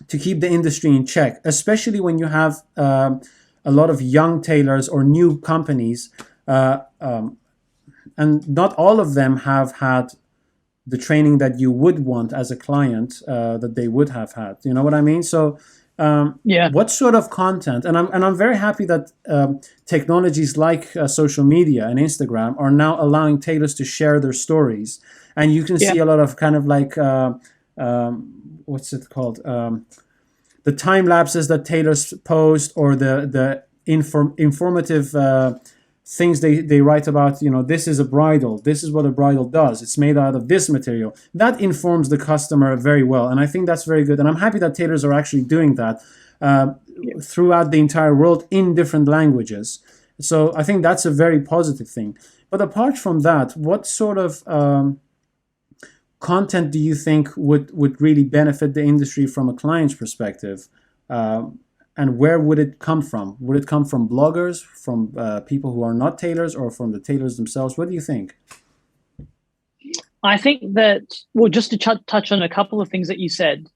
to keep the industry in check, especially when you have a lot of young tailors or new companies. And not all of them have had the training that you would want as a client that they would have had. You know what I mean? So what sort of content? And I'm very happy that technologies like social media and Instagram are now allowing tailors to share their stories, and you can see a lot of kind of like what's it called? The time lapses that tailors post, or the informative things they write about, this is a bridle, this is what a bridle does, it's made out of this material. That informs the customer very well, and I think that's very good. And I'm happy that tailors are actually doing that throughout the entire world in different languages. So I think that's a very positive thing. But apart from that, what sort of content do you think would really benefit the industry from a client's perspective? And where would it come from? Would it come from bloggers, from people who are not tailors, or from the tailors themselves? What do you think? I think that, well, just to touch on a couple of things that you said,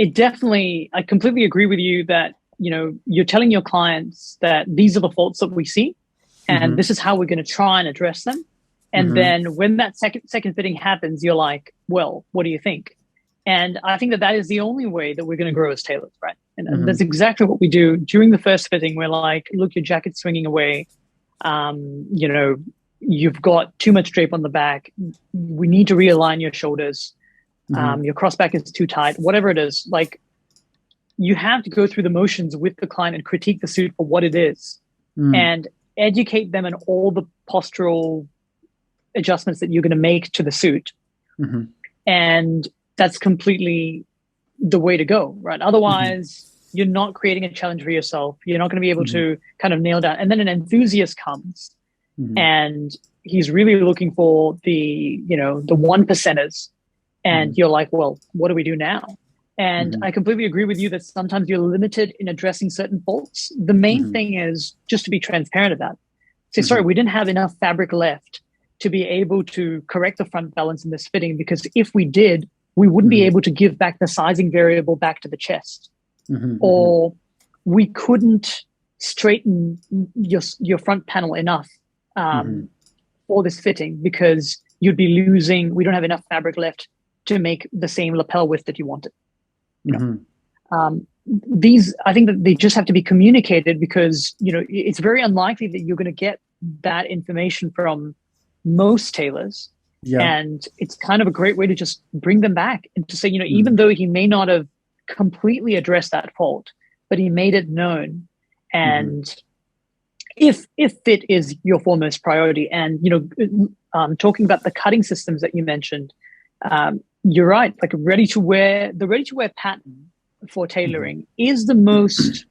it definitely, I completely agree with you that, you're telling your clients that these are the faults that we see, and this is how we're going to try and address them. And then when that second fitting happens, you're like, well, what do you think? And I think that is the only way that we're going to grow as tailors, right? And that's exactly what we do. During the first fitting, we're like, look, your jacket's swinging away. You've got too much drape on the back. We need to realign your shoulders. Your crossback is too tight, whatever it is. Like, you have to go through the motions with the client and critique the suit for what it is and educate them on all the postural adjustments that you're going to make to the suit. And that's completely the way to go, right? Otherwise, you're not creating a challenge for yourself. You're not going to be able to kind of nail down. And then an enthusiast comes and he's really looking for the, the 1%ers. And you're like, well, what do we do now? And I completely agree with you that sometimes you're limited in addressing certain faults. The main thing is just to be transparent about. Say, sorry, we didn't have enough fabric left to be able to correct the front balance in this fitting, because if we did, we wouldn't be able to give back the sizing variable back to the chest. Or we couldn't straighten your front panel enough for this fitting because you'd be losing, we don't have enough fabric left to make the same lapel width that you wanted. These, I think that they just have to be communicated because, it's very unlikely that you're going to get that information from most tailors. And it's kind of a great way to just bring them back and to say, even though he may not have completely addressed that fault, but he made it known. And if fit is your foremost priority, and, talking about the cutting systems that you mentioned, you're right. Like the ready to wear pattern for tailoring is arguably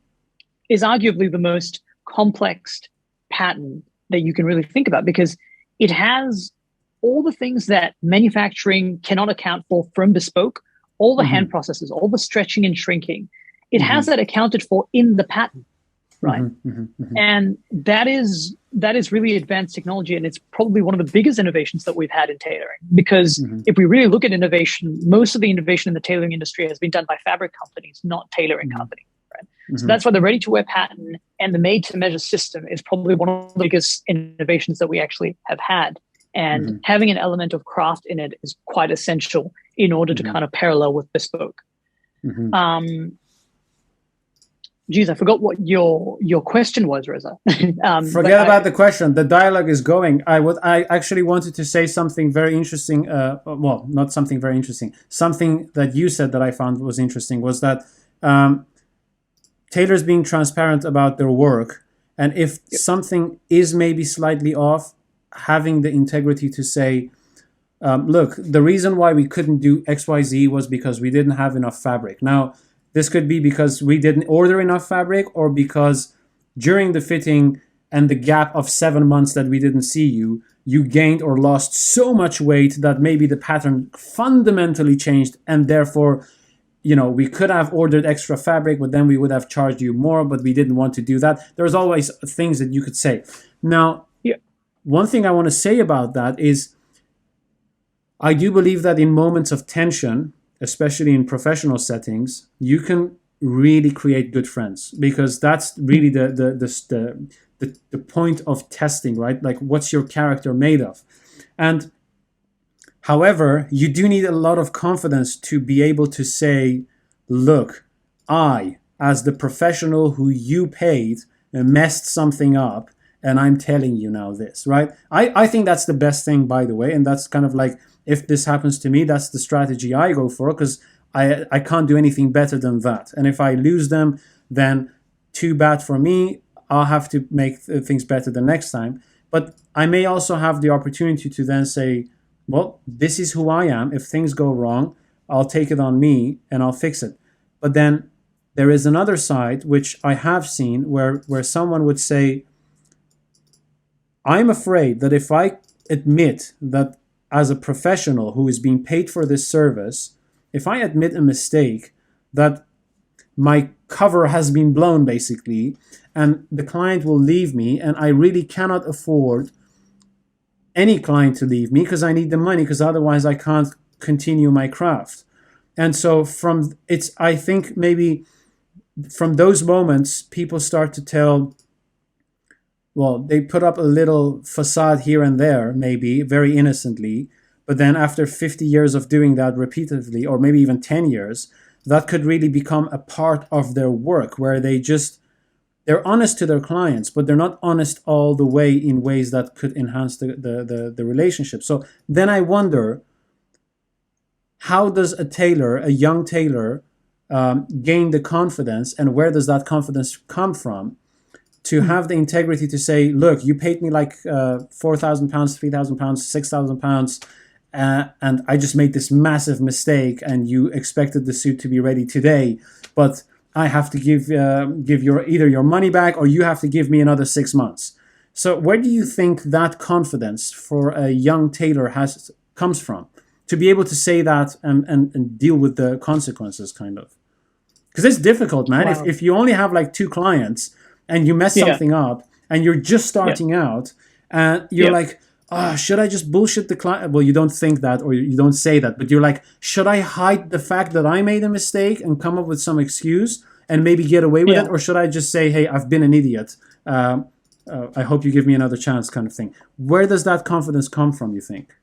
the most complex pattern that you can really think about, because it has all the things that manufacturing cannot account for from bespoke, all the hand processes, all the stretching and shrinking. It has that accounted for in the pattern, right? And that is really advanced technology, and it's probably one of the biggest innovations that we've had in tailoring. Because if we really look at innovation, most of the innovation in the tailoring industry has been done by fabric companies, not tailoring companies. Right? So that's why the ready-to-wear pattern and the made-to-measure system is probably one of the biggest innovations that we actually have had. And having an element of craft in it is quite essential in order to kind of parallel with bespoke. Geez, I forgot what your question was, Reza. Forget about the question. The dialogue is going. I actually wanted to say something very interesting. Well, not something very interesting. Something that you said that I found was interesting was that tailors being transparent about their work, and if something is maybe slightly off, having the integrity to say, look, the reason why we couldn't do XYZ was because we didn't have enough fabric. Now, this could be because we didn't order enough fabric, or because during the fitting and the gap of 7 months that we didn't see you, you gained or lost so much weight that maybe the pattern fundamentally changed, and therefore, we could have ordered extra fabric, but then we would have charged you more, but we didn't want to do that. There's always things that you could say. Now, one thing I want to say about that is I do believe that in moments of tension, especially in professional settings, you can really create good friends, because that's really the point of testing, right? Like, what's your character made of? And however, you do need a lot of confidence to be able to say, look, I, as the professional who you paid, messed something up, and I'm telling you now this, right? I think that's the best thing, by the way, and that's kind of like, if this happens to me, that's the strategy I go for, because I can't do anything better than that. And if I lose them, then too bad for me. I'll have to make things better the next time. But I may also have the opportunity to then say, well, this is who I am. If things go wrong, I'll take it on me and I'll fix it. But then there is another side, which I have seen, where someone would say, I'm afraid that if I admit that as a professional who is being paid for this service, if I admit a mistake, that my cover has been blown, basically, and the client will leave me, and I really cannot afford any client to leave me because I need the money, because otherwise I can't continue my craft. And so I think maybe from those moments, people start to tell, well, they put up a little facade here and there, maybe very innocently, but then after 50 years of doing that repeatedly, or maybe even 10 years, that could really become a part of their work, where they're honest to their clients, but they're not honest all the way in ways that could enhance the relationship. So then I wonder, how does a young tailor, gain the confidence, and where does that confidence come from? To have the integrity to say, look, you paid me like £4,000, £3,000, £6,000, and I just made this massive mistake, and you expected the suit to be ready today, but I have to give either your money back, or you have to give me another 6 months. So where do you think that confidence for a young tailor comes from, to be able to say that and deal with the consequences, kind of? Because it's difficult, man. Wow. If you only have like 2 clients and you mess something up and you're just starting out, and you're like, should I just bullshit the client? Well, you don't think that, or you don't say that, but you're like, should I hide the fact that I made a mistake and come up with some excuse and maybe get away with it? Or should I just say, hey, I've been an idiot. I hope you give me another chance, kind of thing. Where does that confidence come from, you think?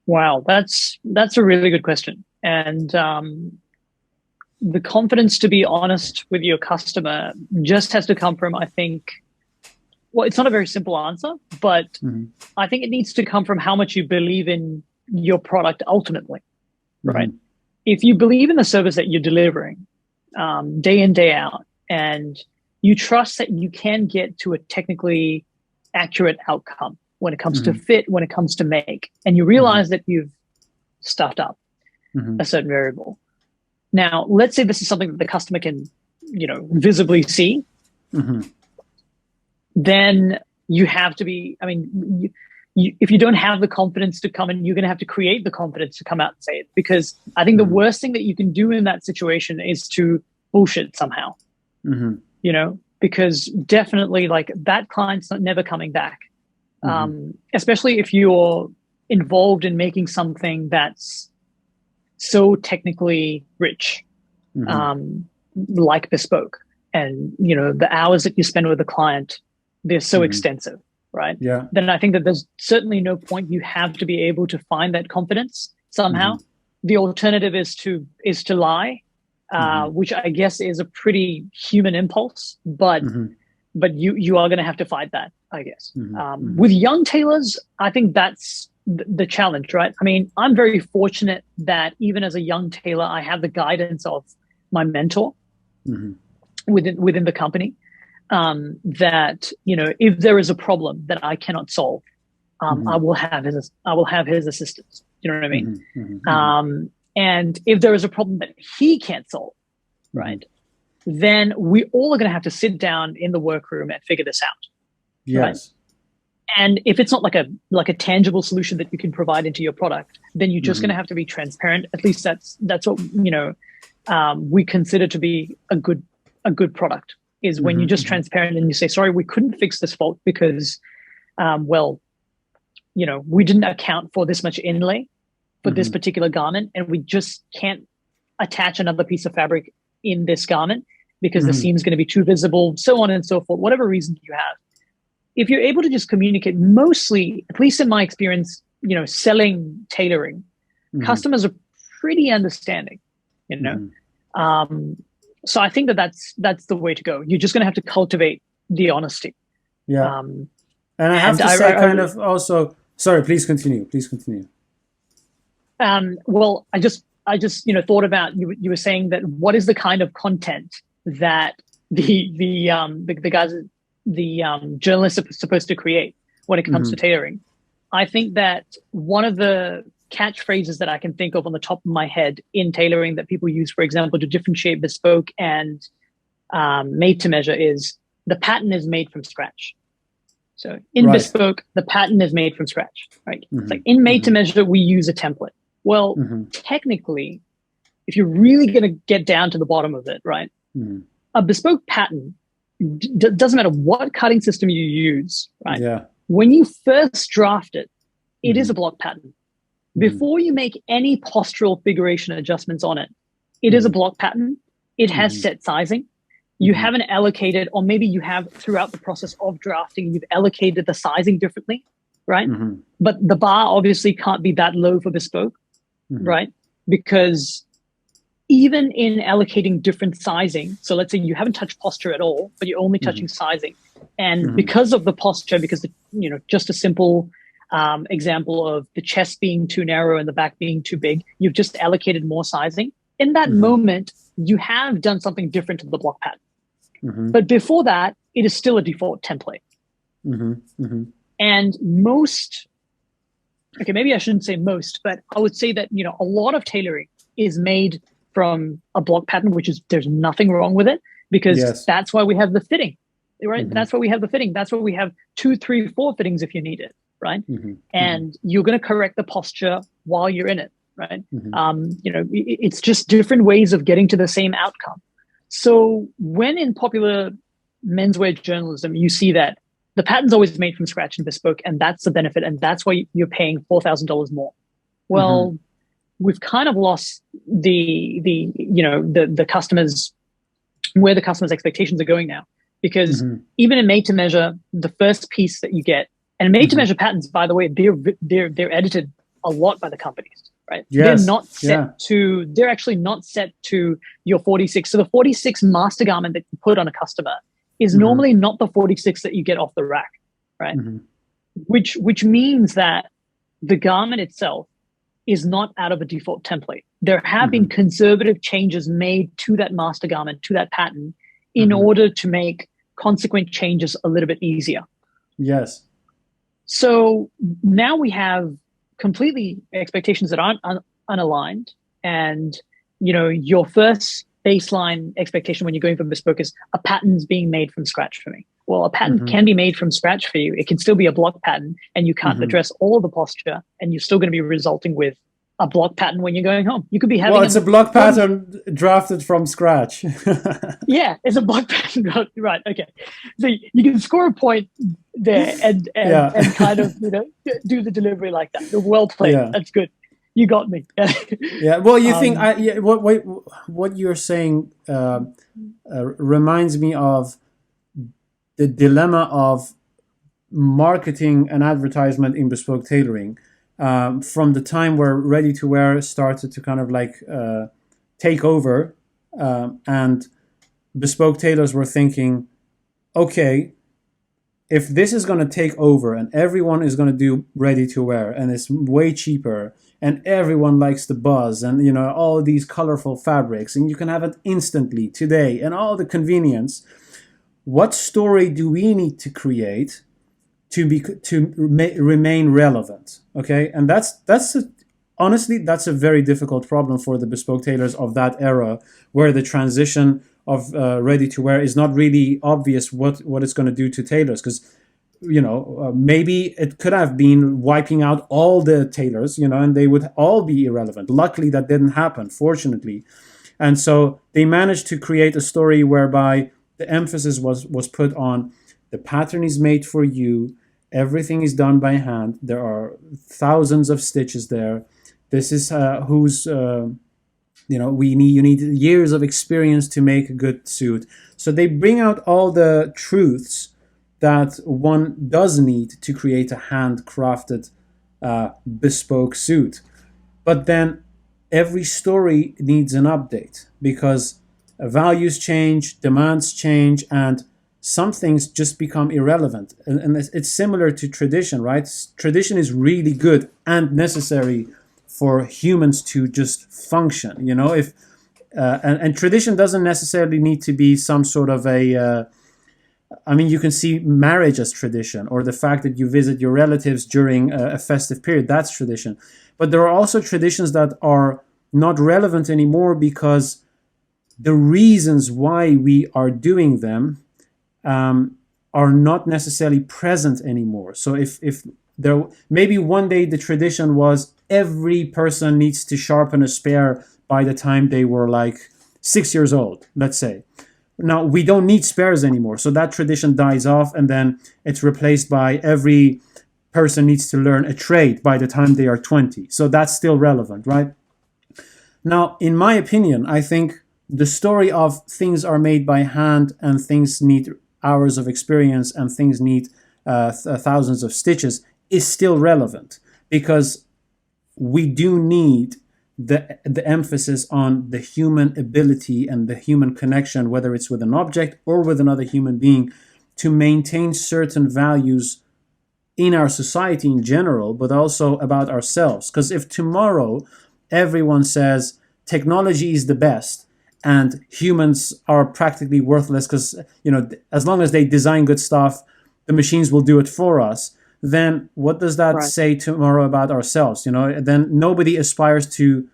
Wow, that's a really good question. And the confidence to be honest with your customer just has to come from, I think, well, it's not a very simple answer, but I think it needs to come from how much you believe in your product ultimately, right? If you believe in the service that you're delivering day in, day out, and you trust that you can get to a technically accurate outcome when it comes to fit, when it comes to make, and you realize that you've stuffed up a certain variable. Now, let's say this is something that the customer can, visibly see. Then you have to be, if you don't have the confidence to come in, you're going to have to create the confidence to come out and say it. Because I think the worst thing that you can do in that situation is to bullshit somehow, because definitely like that client's never coming back. Especially if you're involved in making something that's so technically rich, like Bespoke, and, the hours that you spend with the client, they're so extensive, right? Yeah. Then I think that there's certainly no point. You have to be able to find that confidence somehow. The alternative is to lie, which I guess is a pretty human impulse, but you are going to have to fight that, I guess. With young tailors, I think that's the challenge, right? I mean, I'm very fortunate that even as a young tailor, I have the guidance of my mentor within the company. That if there is a problem that I cannot solve, I will have his assistance. You know what I mean? And if there is a problem that he can't solve, right, then we all are going to have to sit down in the workroom and figure this out. Yes. Right? And if it's not like a tangible solution that you can provide into your product, then you're just going to have to be transparent. At least that's what we consider to be a good product. Is when you're just transparent and you say, sorry, we couldn't fix this fault because, we didn't account for this much inlay for this particular garment, and we just can't attach another piece of fabric in this garment because the seam is going to be too visible, so on and so forth, whatever reason you have. If you're able to just communicate, mostly, at least in my experience, selling tailoring, customers are pretty understanding, So I think that's the way to go. You're just going to have to cultivate the honesty. Yeah. And I have to say, kind of also, sorry, please continue. Well, I just thought about, you were saying that what is the kind of content that the guys, journalists are supposed to create when it comes to tailoring. I think that one of the catchphrases that I can think of on the top of my head in tailoring that people use, for example, to differentiate Bespoke and made to measure is the pattern is made from scratch. So in Bespoke, the pattern is made from scratch, right? It's like in made to measure, we use a template. Well, technically, if you're really going to get down to the bottom of it, right? A Bespoke pattern doesn't matter what cutting system you use, right? Yeah. When you first draft it, it is a block pattern. Before you make any postural figuration adjustments on it, it is a block pattern. It has set sizing. You haven't allocated, or maybe you have throughout the process of drafting, you've allocated the sizing differently, right? But the bar obviously can't be that low for Bespoke, right? Because even in allocating different sizing, so let's say you haven't touched posture at all, but you're only touching sizing. And because of the posture, because, just a simple example of the chest being too narrow and the back being too big, you've just allocated more sizing. In that moment, you have done something different to the block pattern. But before that, it is still a default template. And most okay, maybe I shouldn't say most, but I would say that, a lot of tailoring is made from a block pattern, which is, there's nothing wrong with it, because Yes. that's why we have the fitting, right? Mm-hmm. That's why we have the fitting. That's why we have 2, 3, 4 fittings if you need it, right? Mm-hmm. And you're going to correct the posture while you're in it, right? Mm-hmm. It's just different ways of getting to the same outcome. So when in popular menswear journalism, you see that the pattern's always made from scratch and bespoke, and that's the benefit, and that's why you're paying $4,000 more. Well, we've kind of lost the customers, where the customer's expectations are going now, because even in made to measure, the first piece that you get, and made to measure patterns, by the way, they're edited a lot by the companies, right? Yes. They're not set to, they're actually not set to your 46. So the 46 master garment that you put on a customer is normally not the 46 that you get off the rack, right? Which means that the garment itself is not out of a default template. There have been conservative changes made to that master garment, to that pattern, in order to make consequent changes a little bit easier. Yes. So now we have completely expectations that aren't unaligned, and your first baseline expectation when you're going for bespoke is a pattern's being made from scratch for me. Well, a pattern can be made from scratch for you. It can still be a block pattern, and you can't address all the posture, and you're still going to be resulting with a block pattern when you're going home. You could be having... Well, it's a block pattern drafted from scratch. Yeah, it's a block pattern. Right, okay. So you can score a point there and kind of, do the delivery like that. Well played. Yeah. That's good. You got me. Yeah. Well, you think what you're saying reminds me of the dilemma of marketing and advertisement in bespoke tailoring, from the time where ready to wear started to kind of like take over, and bespoke tailors were thinking, okay, if this is going to take over and everyone is going to do ready to wear and it's way cheaper and everyone likes the buzz and all these colorful fabrics and you can have it instantly today and all the convenience, what story do we need to create to remain relevant? Okay, and honestly that's a very difficult problem for the bespoke tailors of that era, where the transition of ready to wear is not really obvious what it's going to do to tailors, because maybe it could have been wiping out all the tailors, and they would all be irrelevant. Luckily that didn't happen, fortunately. And so they managed to create a story whereby the emphasis was put on the pattern is made for you, everything is done by hand, there are thousands of stitches there, this is you need years of experience to make a good suit. So they bring out all the truths that one does need to create a handcrafted bespoke suit. But then every story needs an update, because values change, demands change, and some things just become irrelevant. And it's similar to tradition, right? Tradition is really good and necessary for humans to just function, if and tradition doesn't necessarily need to be some sort of a you can see marriage as tradition, or the fact that you visit your relatives during a festive period, that's tradition. But there are also traditions that are not relevant anymore because the reasons why we are doing them are not necessarily present anymore. So if there, maybe one day the tradition was every person needs to sharpen a spear by the time they were like 6 years old, let's say. Now we don't need spares anymore, so that tradition dies off, and then it's replaced by every person needs to learn a trade by the time they are 20. So that's still relevant, right? Now, in my opinion, I think the story of things are made by hand and things need hours of experience and things need thousands of stitches is still relevant, because we do need the emphasis on the human ability and the human connection, whether it's with an object or with another human being, to maintain certain values in our society in general, but also about ourselves. Because if tomorrow everyone says technology is the best and humans are practically worthless because, as long as they design good stuff, the machines will do it for us, then what does that say tomorrow about ourselves? You know, then nobody aspires to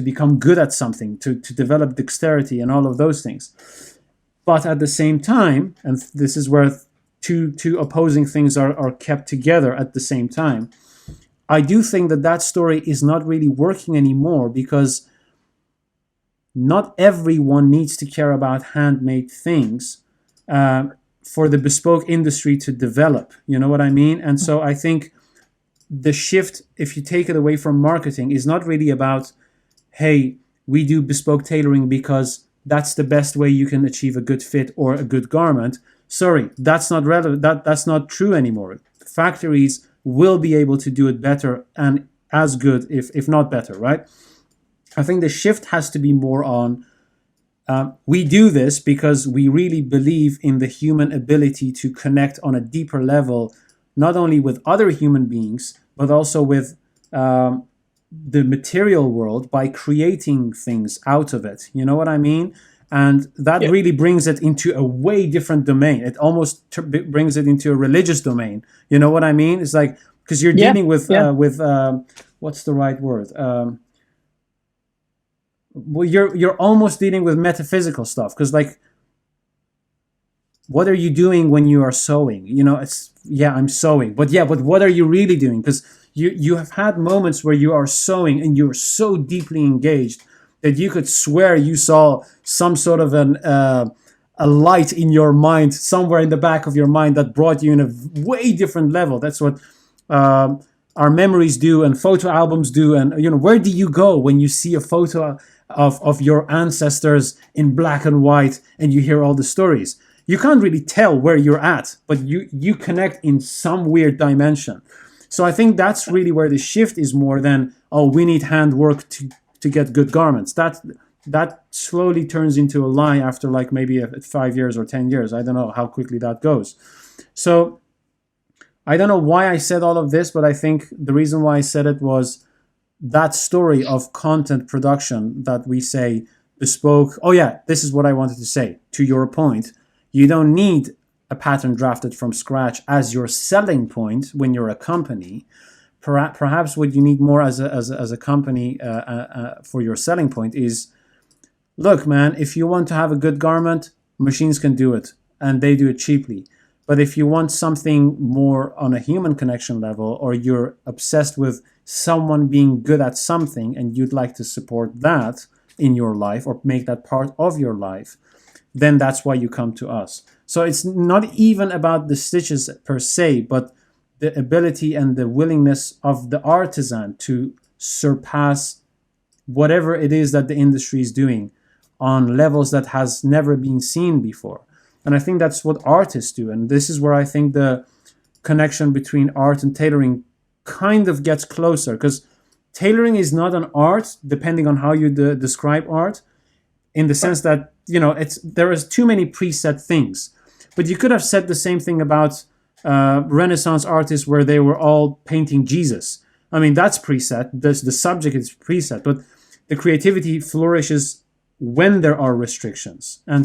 become good at something, to develop dexterity and all of those things. But at the same time, and this is where two opposing things are kept together at the same time, I do think that story is not really working anymore, because not everyone needs to care about handmade things for the bespoke industry to develop. You know what I mean? And so I think the shift, if you take it away from marketing, is not really about, hey, we do bespoke tailoring because that's the best way you can achieve a good fit or a good garment. Sorry, that's not relevant. That's not true anymore. Factories will be able to do it better and as good, if not better, right? I think the shift has to be more on, we do this because we really believe in the human ability to connect on a deeper level, not only with other human beings, but also with the material world, by creating things out of it. You know what I mean? And that really brings it into a way different domain. It almost brings it into a religious domain. You know what I mean? It's like, because you're dealing with what's the right word? Well, you're almost dealing with metaphysical stuff, because like, what are you doing when you are sewing? You know, it's, I'm sewing, but what are you really doing? Because you have had moments where you are sewing and you're so deeply engaged that you could swear you saw some sort of a light in your mind, somewhere in the back of your mind, that brought you in a way different level. That's what our memories do, and photo albums do. And, you know, where do you go when you see a photo of your ancestors in black and white and you hear all the stories? You can't really tell where you're at, but you connect in some weird dimension. So I think that's really where the shift is, more than, oh, we need handwork to get good garments. That slowly turns into a lie after like maybe 5 years or 10 years. I don't know how quickly that goes. So I don't know why I said all of this, but I think the reason why I said it was that story of content production that we say bespoke. Oh yeah, this is what I wanted to say. To your point, you don't need a pattern drafted from scratch as your selling point when you're a company. Perhaps what you need more as a company for your selling point is, look, man, if you want to have a good garment, machines can do it, and they do it cheaply. But if you want something more on a human connection level, or you're obsessed with someone being good at something and you'd like to support that in your life or make that part of your life, then that's why you come to us. So it's not even about the stitches per se, but the ability and the willingness of the artisan to surpass whatever it is that the industry is doing on levels that has never been seen before. And I think that's what artists do. And this is where I think the connection between art and tailoring kind of gets closer, because tailoring is not an art, depending on how you describe art, in the sense that, you know, there is too many preset things. But you could have said the same thing about Renaissance artists, where they were all painting Jesus. I mean, that's preset. The subject is preset, but the creativity flourishes when there are restrictions. And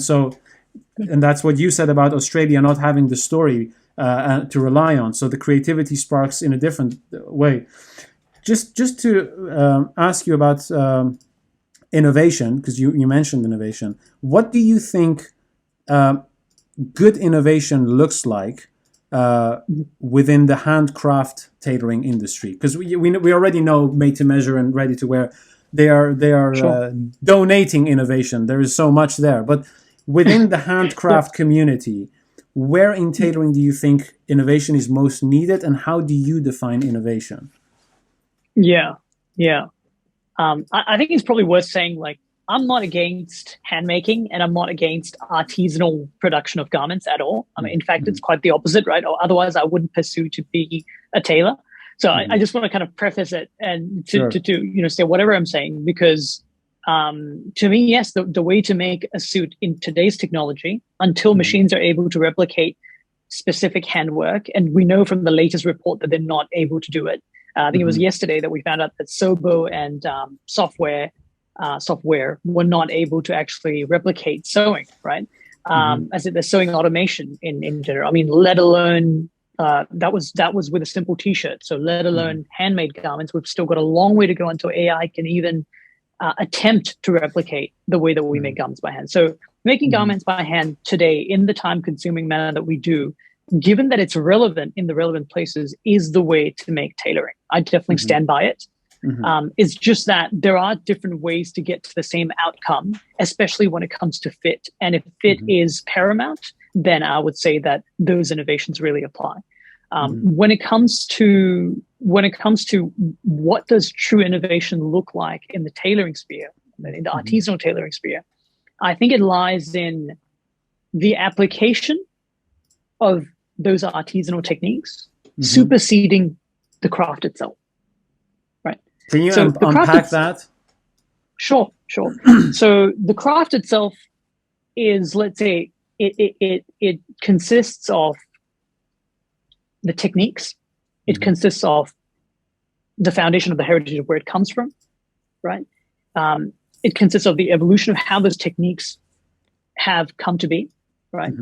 that's what you said about Australia not having the story to rely on. So the creativity sparks in a different way. Just to ask you about innovation, because you mentioned innovation. What do you think good innovation looks like within the handcraft tailoring industry? Because we already know made to measure and ready to wear. They are sure. Donating innovation. There is so much there, but within the handcraft community, where in tailoring do you think innovation is most needed, and how do you define innovation? Yeah. I think it's probably worth saying, like, I'm not against handmaking and I'm not against artisanal production of garments at all. I mean, in fact, it's quite the opposite, right? Or otherwise I wouldn't pursue to be a tailor. So I just want to kind of preface it and to say whatever I'm saying, because to me, yes, the way to make a suit in today's technology, until machines are able to replicate specific handwork, and we know from the latest report that they're not able to do it. I think it was yesterday that we found out that Sobo and software were not able to actually replicate sewing, right? As in the sewing automation in general. I mean, let alone that was with a simple t-shirt. So let alone handmade garments, we've still got a long way to go until AI can even attempt to replicate the way that we make garments by hand. So making garments by hand today in the time consuming manner that we do, given that it's relevant in the relevant places, is the way to make tailoring. I definitely stand by it. It's just that there are different ways to get to the same outcome, especially when it comes to fit. And if fit is paramount, then I would say that those innovations really apply. When it comes to what does true innovation look like in the tailoring sphere, in the artisanal tailoring sphere, I think it lies in the application of those artisanal techniques superseding the craft itself. Right? Can you unpack that? Sure. So the craft itself is, let's say, it consists of the techniques. It consists of the foundation of the heritage of where it comes from, right? It consists of the evolution of how those techniques have come to be, right?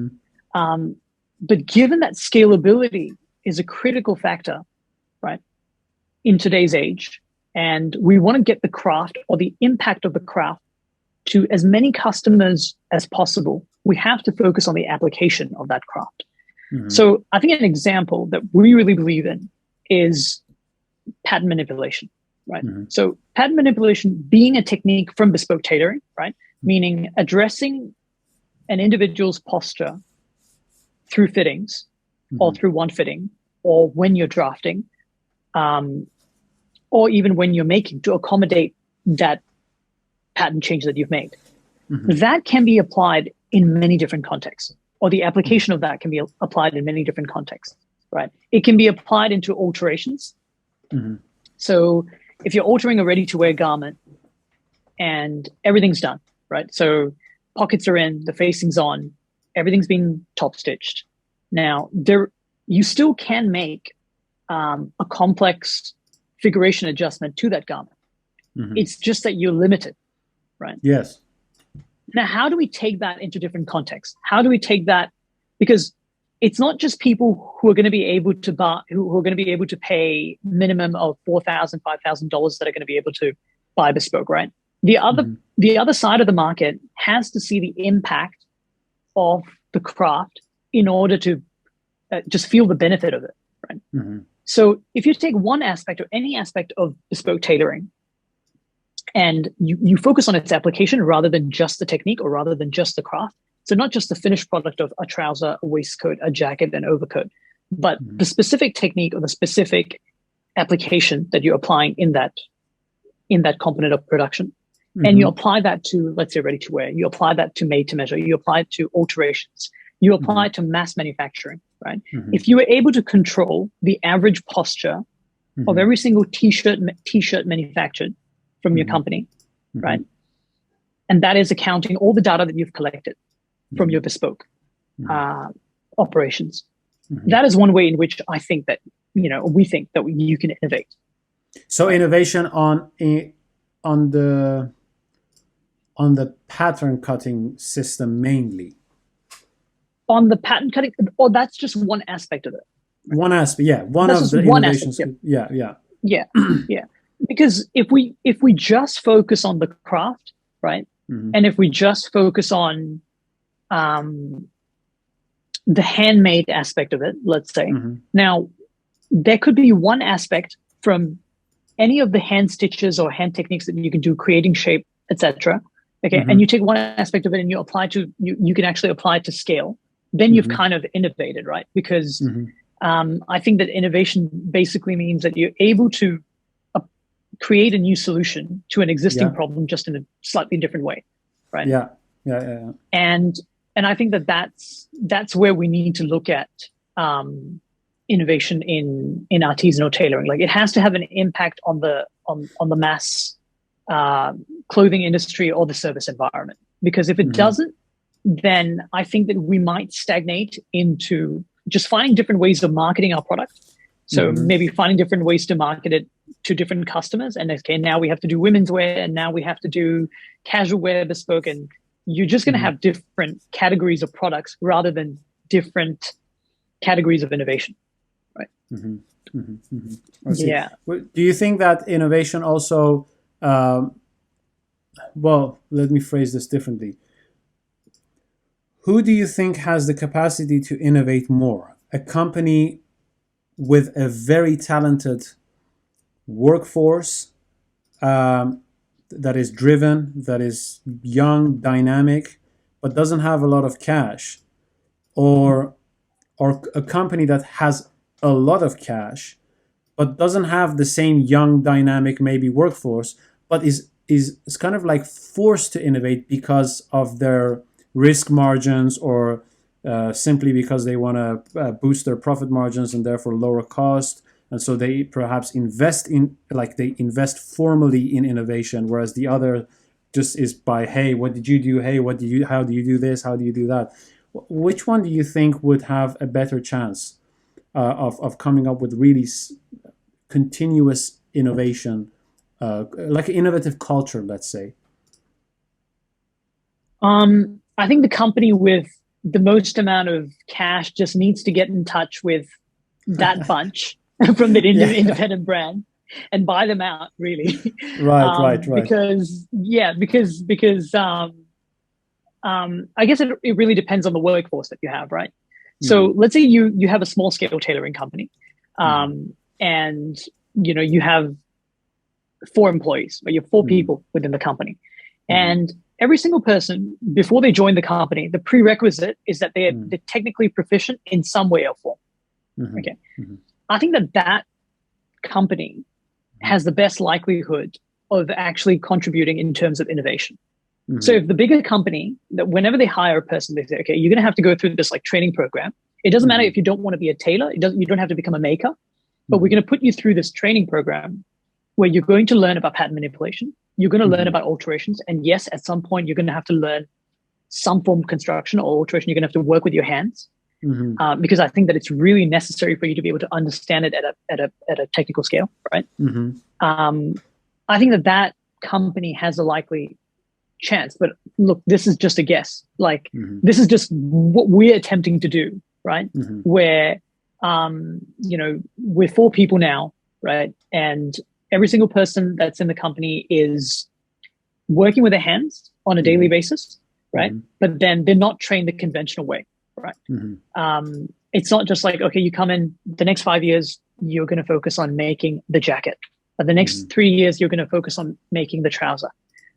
But given that scalability is a critical factor, right, in today's age, and we want to get the craft or the impact of the craft to as many customers as possible, we have to focus on the application of that craft. So I think an example that we really believe in is pattern manipulation, right? So pattern manipulation being a technique from bespoke tailoring, right? Meaning addressing an individual's posture through fittings or through one fitting, or when you're drafting, or even when you're making to accommodate that pattern change that you've made. That can be applied in many different contexts, or the application of that can be applied in many different contexts, right? It can be applied into alterations. So if you're altering a ready-to-wear garment and everything's done, right? So pockets are in, the facing's on, everything's been top-stitched. Now, you still can make a complex figuration adjustment to that garment. It's just that you're limited, right? Yes. Now, how do we take that into different contexts? How do we take that? Because it's not just people who are going to be able to buy, who are going to be able to pay minimum of $4,000, $5,000 that are going to be able to buy bespoke, right? The other side of the market has to see the impact of the craft in order to just feel the benefit of it, right? So if you take one aspect or any aspect of bespoke tailoring, and you focus on its application rather than just the technique or rather than just the craft. So not just the finished product of a trouser, a waistcoat, a jacket, an overcoat, but the specific technique or the specific application that you're applying in that component of production. And you apply that to, let's say, ready to wear. You apply that to made to measure. You apply it to alterations. You apply it to mass manufacturing, right? If you were able to control the average posture of every single t-shirt manufactured from your company, right? And that is accounting all the data that you've collected from your bespoke operations. That is one way in which I think that, we think that you can innovate. So innovation on the pattern cutting system mainly. On the pattern cutting, or that's just one aspect of it. Right? One aspect, yeah. One of the innovations. Yeah. Because if we just focus on the craft, right, and if we just focus on the handmade aspect of it, let's say, now there could be one aspect from any of the hand stitches or hand techniques that you can do, creating shape, etc. Okay, and you take one aspect of it and you apply to you can actually apply it to scale. Then you've kind of innovated, right? Because I think that innovation basically means that you're able to create a new solution to an existing problem just in a slightly different way, right? Yeah. And I think that that's where we need to look at innovation in artisanal tailoring. Like, it has to have an impact on the mass clothing industry or the service environment. Because if it doesn't, then I think that we might stagnate into just finding different ways of marketing our product. So maybe finding different ways to market it to different customers. And okay, now we have to do women's wear, and now we have to do casual wear, bespoke, and you're just going to have different categories of products rather than different categories of innovation. Hmm. Hmm. Hmm. I see. Yeah. Do you think that innovation also, um, well, let me phrase this differently. Who do you think has the capacity to innovate more? A company with a very talented workforce, um, that is driven, that is young, dynamic, but doesn't have a lot of cash, or a company that has a lot of cash but doesn't have the same young, dynamic, maybe workforce, but is kind of like forced to innovate because of their risk margins, or simply because they want to boost their profit margins and therefore lower cost. And so they perhaps invest in, like they invest formally in innovation, whereas the other just is by, hey, what did you do? Hey, what do you? How do you do this? How do you do that? Which one do you think would have a better chance of coming up with really continuous innovation, like an innovative culture, let's say? I think the company with the most amount of cash just needs to get in touch with that bunch from the Yeah. independent brand and buy them out, really. Right, right, right. Because yeah, I guess it really depends on the workforce that you have, right? Mm-hmm. So let's say you have a small scale tailoring company, Mm-hmm. and you have 4 employees, or you have four Mm-hmm. people within the company. Mm-hmm. And every single person, before they join the company, the prerequisite is that they're technically proficient in some way or form. Mm-hmm. Okay. Mm-hmm. I think that company has the best likelihood of actually contributing in terms of innovation. So Mm-hmm. if the bigger company, that whenever they hire a person, they say, okay, you're going to have to go through this like training program. It doesn't matter Mm-hmm. if you don't want to be a tailor. You don't have to become a maker, but we're Mm-hmm. going to put you through this training program where you're going to learn about pattern manipulation. You're going to learn Mm-hmm. about alterations. And yes, at some point, you're going to have to learn some form of construction or alteration. You're going to have to work with your hands, Mm-hmm. because I think that it's really necessary for you to be able to understand it at a technical scale, right? Mm-hmm. I think that company has a likely chance. But look, this is just a guess. Like, Mm-hmm. this is just what we're attempting to do, right? Mm-hmm. Where, we're 4 people now, right? And every single person that's in the company is working with their hands on a daily Mm-hmm. basis, right? But then they're not trained the conventional way, right? Mm-hmm. It's not just like, okay, you come in the next 5 years, you're going to focus on making the jacket. But the Mm-hmm. next 3 years, you're going to focus on making the trouser.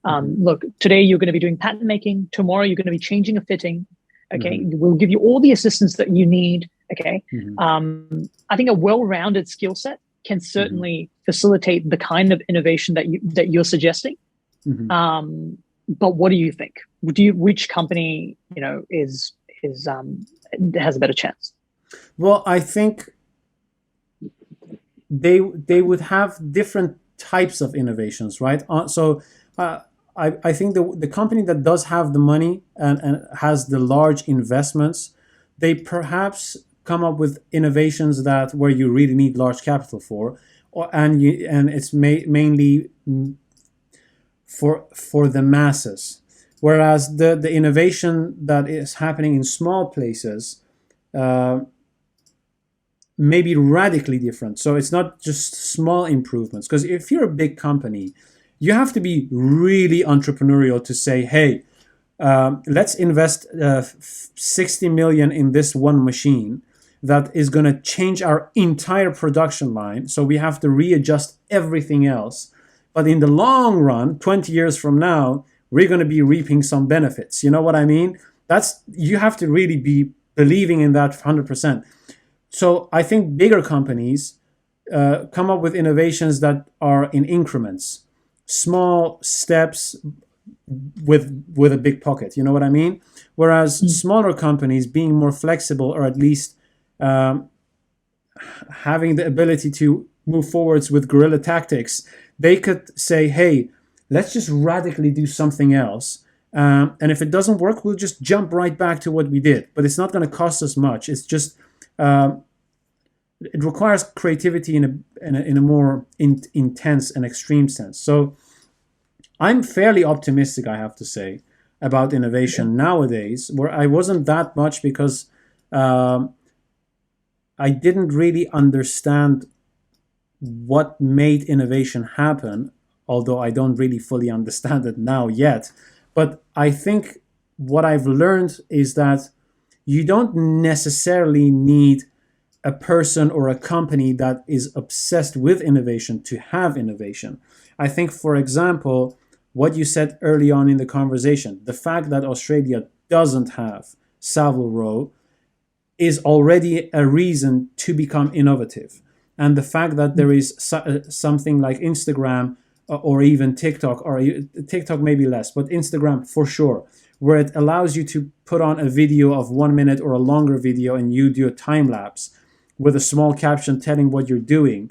Mm-hmm. Look, today you're going to be doing pattern making. Tomorrow you're going to be changing a fitting. Okay, Mm-hmm. we'll give you all the assistance that you need. Okay, Mm-hmm. I think a well-rounded skill set can certainly facilitate the kind of innovation that you're suggesting. Mm-hmm. But what do you think? Which company is has a better chance? Well, I think they would have different types of innovations, right? So I think the company that does have the money and has the large investments, they perhaps come up with innovations that where you really need large capital for, and it's mainly for the masses. Whereas the innovation that is happening in small places uh, may be radically different. So it's not just small improvements. Because if you're a big company, you have to be really entrepreneurial to say, hey, let's invest 60 million in this one machine that is going to change our entire production line. So we have to readjust everything else. But in the long run, 20 years from now, we're going to be reaping some benefits. You know what I mean? You have to really be believing in that 100%. So I think bigger companies come up with innovations that are in increments, small steps with a big pocket. You know what I mean? Whereas smaller companies, being more flexible, or at least um, having the ability to move forwards with guerrilla tactics, they could say, "Hey, let's just radically do something else." And if it doesn't work, we'll just jump right back to what we did. But it's not going to cost us much. It's just it requires creativity in a more intense and extreme sense. So I'm fairly optimistic, I have to say, about innovation nowadays, where I wasn't that much because um, I didn't really understand what made innovation happen, although I don't really fully understand it now yet. But I think what I've learned is that you don't necessarily need a person or a company that is obsessed with innovation to have innovation. I think, for example, what you said early on in the conversation, the fact that Australia doesn't have Savile Row is already a reason to become innovative. And the fact that there is something like Instagram or even TikTok, or TikTok maybe less, but Instagram for sure, where it allows you to put on a video of 1 minute or a longer video and you do a time lapse with a small caption telling what you're doing.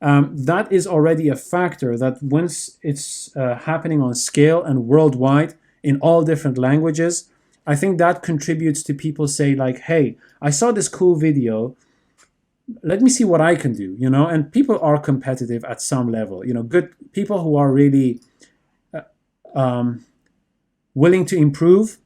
That is already a factor that once it's happening on scale and worldwide in all different languages, I think that contributes to people say like, hey, I saw this cool video. Let me see what I can do, you know? And people are competitive at some level, you know, good people who are really willing to improve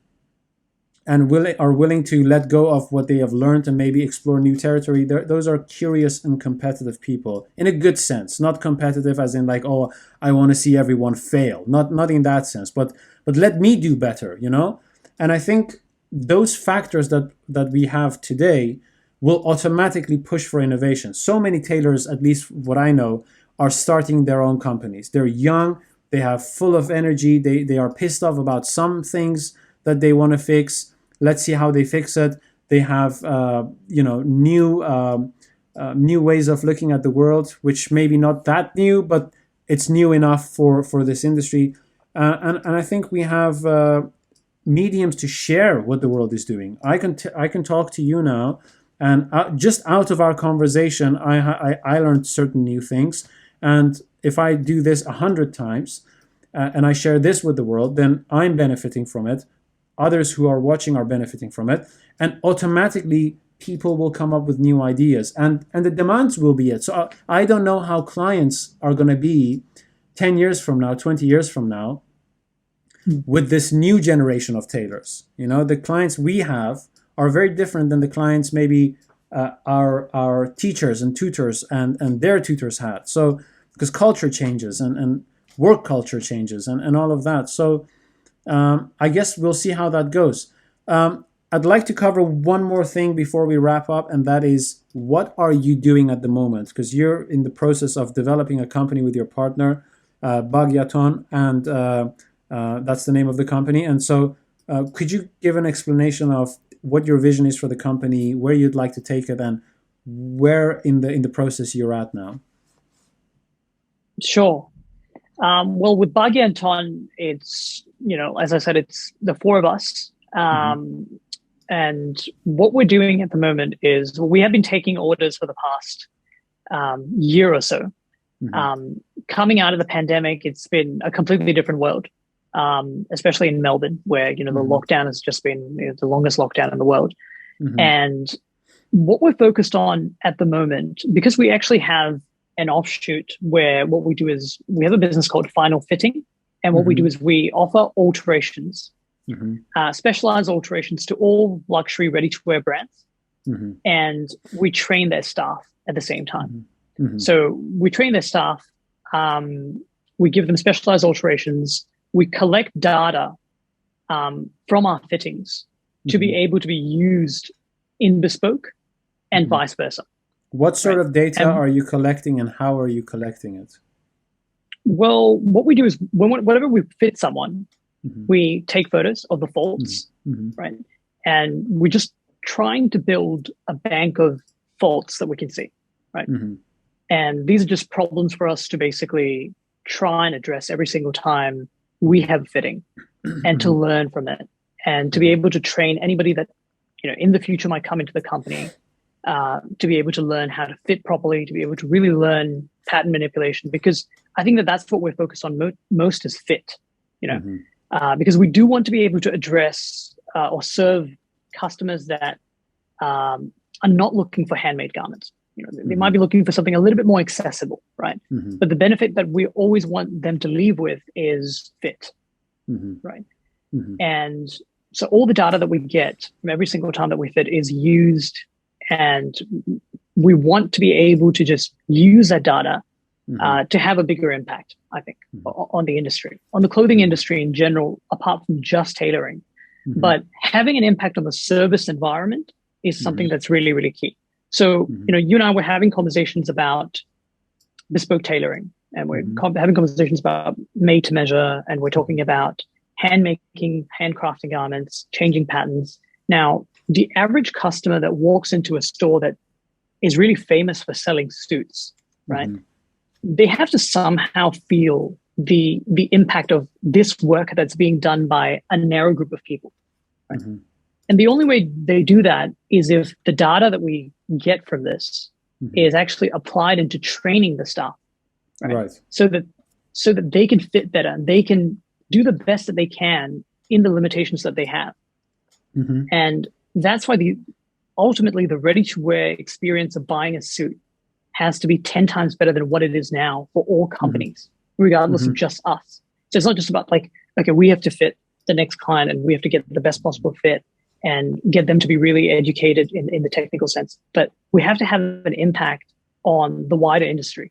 and are willing to let go of what they have learned and maybe explore new territory. Those are curious and competitive people in a good sense, not competitive as in like, oh, I want to see everyone fail. Not in that sense, but let me do better, you know? And I think those factors that we have today will automatically push for innovation. So many tailors, at least what I know, are starting their own companies. They're young, they have full of energy, they are pissed off about some things that they want to fix. Let's see how they fix it. They have new ways of looking at the world, which maybe not that new, but it's new enough for this industry. And I think we have mediums to share what the world is doing. I can talk to you now, and just out of our conversation, I learned certain new things. And if I do this 100 times and I share this with the world, then I'm benefiting from it. Others who are watching are benefiting from it, and automatically people will come up with new ideas, and the demands will be it. So I don't know how clients are going to be 10 years from now, 20 years from now, with this new generation of tailors. You know, the clients we have are very different than the clients maybe our teachers and tutors and their tutors had. So because culture changes and work culture changes and all of that. So I guess we'll see how that goes. I'd like to cover one more thing before we wrap up, and that is, what are you doing at the moment? Because you're in the process of developing a company with your partner, Baggia Ton, and that's the name of the company. And so could you give an explanation of what your vision is for the company, where you'd like to take it, and where in the process you're at now? Sure. Well, with Baggia Ton, it's, you know, as I said, it's the four of us. And what we're doing at the moment is we have been taking orders for the past year or so. Coming out of the pandemic, it's been a completely different world, especially in Melbourne, where, you know, the lockdown has just been, you know, the longest lockdown in the world. And what we're focused on at the moment, because we actually have an offshoot where what we do is we have a business called Final Fitting. And what we do is we offer alterations, specialized alterations to all luxury ready-to-wear brands. And we train their staff at the same time. So we train their staff, we give them specialized alterations, we collect data from our fittings to be able to be used in Bespoke and vice versa. What sort of data are you collecting, and how are you collecting it? Well, what we do is whenever we fit someone, we take photos of the faults, right? And we're just trying to build a bank of faults that we can see, right? And these are just problems for us to basically try and address every single time we have fitting, and to learn from it, and to be able to train anybody that, you know, in the future might come into the company, to be able to learn how to fit properly, to be able to really learn pattern manipulation, because I think that that's what we're focused on most is fit, you know, because we do want to be able to address or serve customers that are not looking for handmade garments. You know, they might be looking for something a little bit more accessible, right? But the benefit that we always want them to leave with is fit, right? And so all the data that we get from every single time that we fit is used and we want to be able to just use that data to have a bigger impact, I think, on the industry, on the clothing industry in general, apart from just tailoring. But having an impact on the service environment is something that's really, really key. So, you and I were having conversations about bespoke tailoring, and we're having conversations about made to measure, and we're talking about hand making, handcrafting garments, changing patterns. Now, the average customer that walks into a store that is really famous for selling suits, right? They have to somehow feel the impact of this work that's being done by a narrow group of people. Right? And the only way they do that is if the data that we get from this is actually applied into training the staff, right? So that they can fit better and they can do the best that they can in the limitations that they have. And that's why ultimately the ready-to-wear experience of buying a suit has to be 10 times better than what it is now for all companies, regardless of just us. So it's not just about like, okay, we have to fit the next client and we have to get the best possible fit and get them to be really educated in the technical sense. But we have to have an impact on the wider industry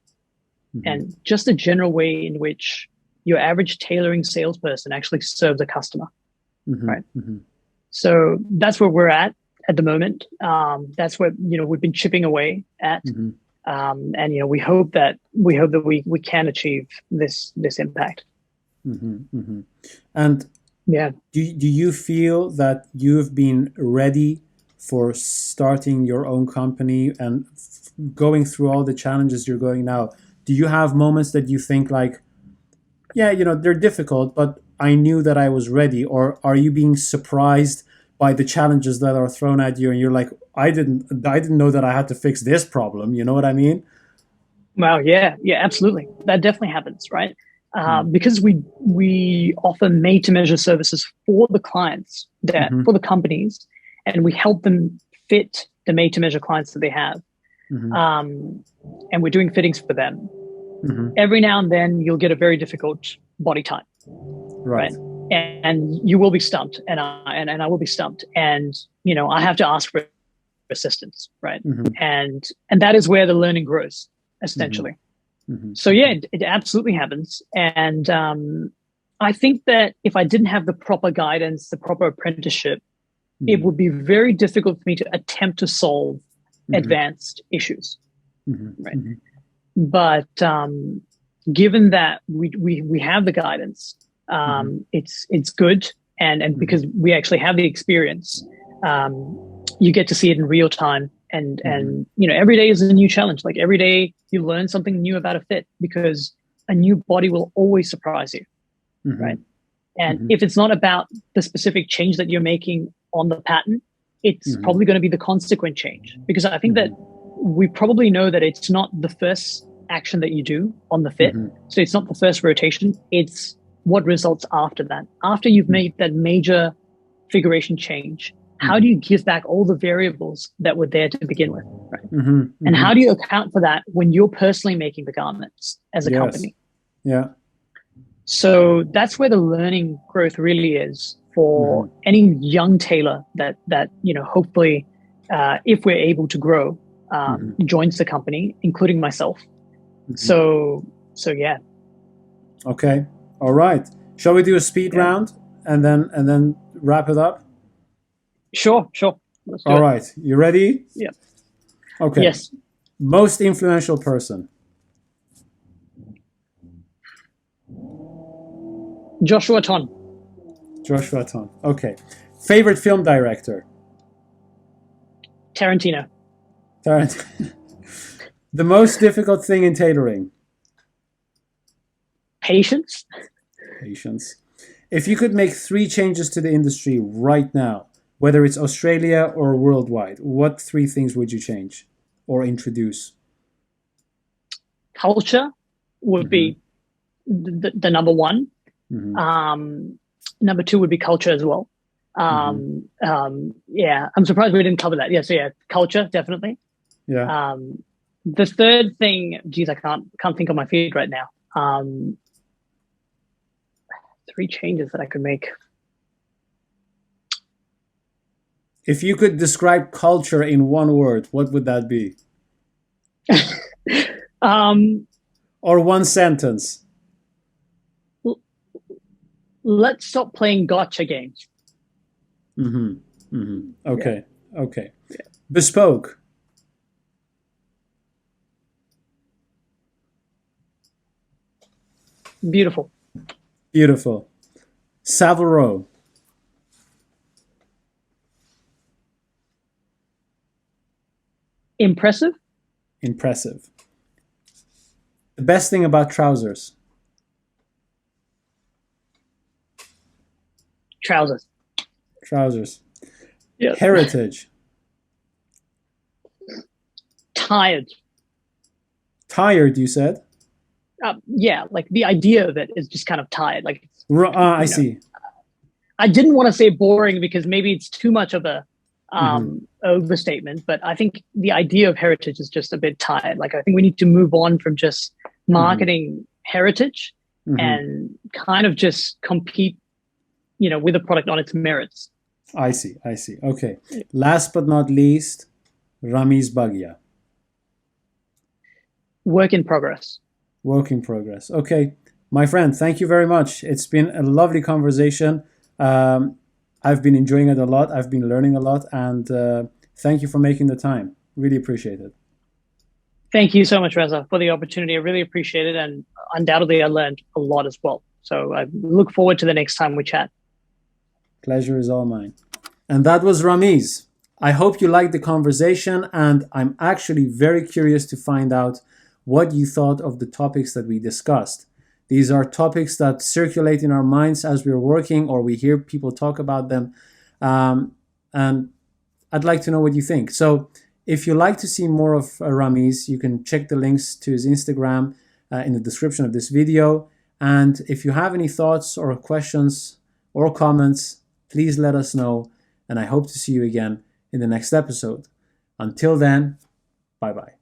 and just the general way in which your average tailoring salesperson actually serves a customer, right? So that's where we're at the moment. That's where, we've been chipping away at. And we hope that we can achieve this impact. And yeah, do you feel that you've been ready for starting your own company and going through all the challenges you're going now? Do you have moments that you think like, yeah, they're difficult, but I knew that I was ready? Or are you being surprised by the challenges that are thrown at you and you're like, I didn't know that I had to fix this problem. You know what I mean? Well, yeah, absolutely. That definitely happens, right? Because we offer made to measure services for the clients for the companies, and we help them fit the made to measure clients that they have. And we're doing fittings for them. Every now and then you'll get a very difficult body type, right? And you will be stumped, and I will be stumped, and I have to ask for assistance, right? And that is where the learning grows, essentially. So yeah, it absolutely happens, and I think that if I didn't have the proper guidance, the proper apprenticeship, it would be very difficult for me to attempt to solve advanced issues, right? But given that we have the guidance, it's good, and because we actually have the experience, you get to see it in real time, and every day is a new challenge. Like every day you learn something new about a fit, because a new body will always surprise you, right? And if it's not about the specific change that you're making on the pattern, it's probably going to be the consequent change, because I think that we probably know that it's not the first action that you do on the fit. So it's not the first rotation, it's what results after that. After you've made that major figuration change, how do you give back all the variables that were there to begin with, right? And how do you account for that when you're personally making the garments as a company? Yeah. So that's where the learning growth really is for any young tailor that hopefully, if we're able to grow, joins the company, including myself. So yeah. Okay. All right. Shall we do a speed round and then wrap it up? Sure. Let's do All it. right. You ready? Yeah. Okay. Yes. Most influential person. Joshua Ton. Joshua Ton. Okay. Favorite film director. Tarantino. The most difficult thing in tailoring. Patience. If you could make 3 changes to the industry right now, whether it's Australia or worldwide, what 3 things would you change or introduce? Culture would be the number one. Number 2 would be culture as well. Yeah, I'm surprised we didn't cover that. Yeah, so yeah, culture, definitely. Yeah. The third thing, geez, I can't think on my feet right now. 3 changes that I could make. If you could describe culture in one word, what would that be? um, Or one sentence? let's stop playing gotcha games. Okay. Okay. Bespoke. Beautiful. Beautiful. Savile Row. Impressive. Impressive. The best thing about trousers. Trousers. Trousers. Yeah. Heritage. Tired. Tired, you said? Yeah, like the idea of it is just kind of tired. Like, I see. I didn't want to say boring because maybe it's too much of a overstatement, but I think the idea of heritage is just a bit tired. Like, I think we need to move on from just marketing heritage and kind of just compete, with a product on its merits. I see. I see. Okay. Last but not least, Rameez Baggia. Work in progress. Work in progress. Okay. My friend, thank you very much. It's been a lovely conversation. I've been enjoying it a lot. I've been learning a lot. And thank you for making the time. Really appreciate it. Thank you so much, Reza, for the opportunity. I really appreciate it. And undoubtedly, I learned a lot as well. So I look forward to the next time we chat. Pleasure is all mine. And that was Rameez. I hope you liked the conversation. And I'm actually very curious to find out what you thought of the topics that we discussed. These are topics that circulate in our minds as we're working or we hear people talk about them. And I'd like to know what you think. So if you like to see more of Rameez, you can check the links to his Instagram in the description of this video. And if you have any thoughts or questions or comments, please let us know. And I hope to see you again in the next episode. Until then, bye-bye.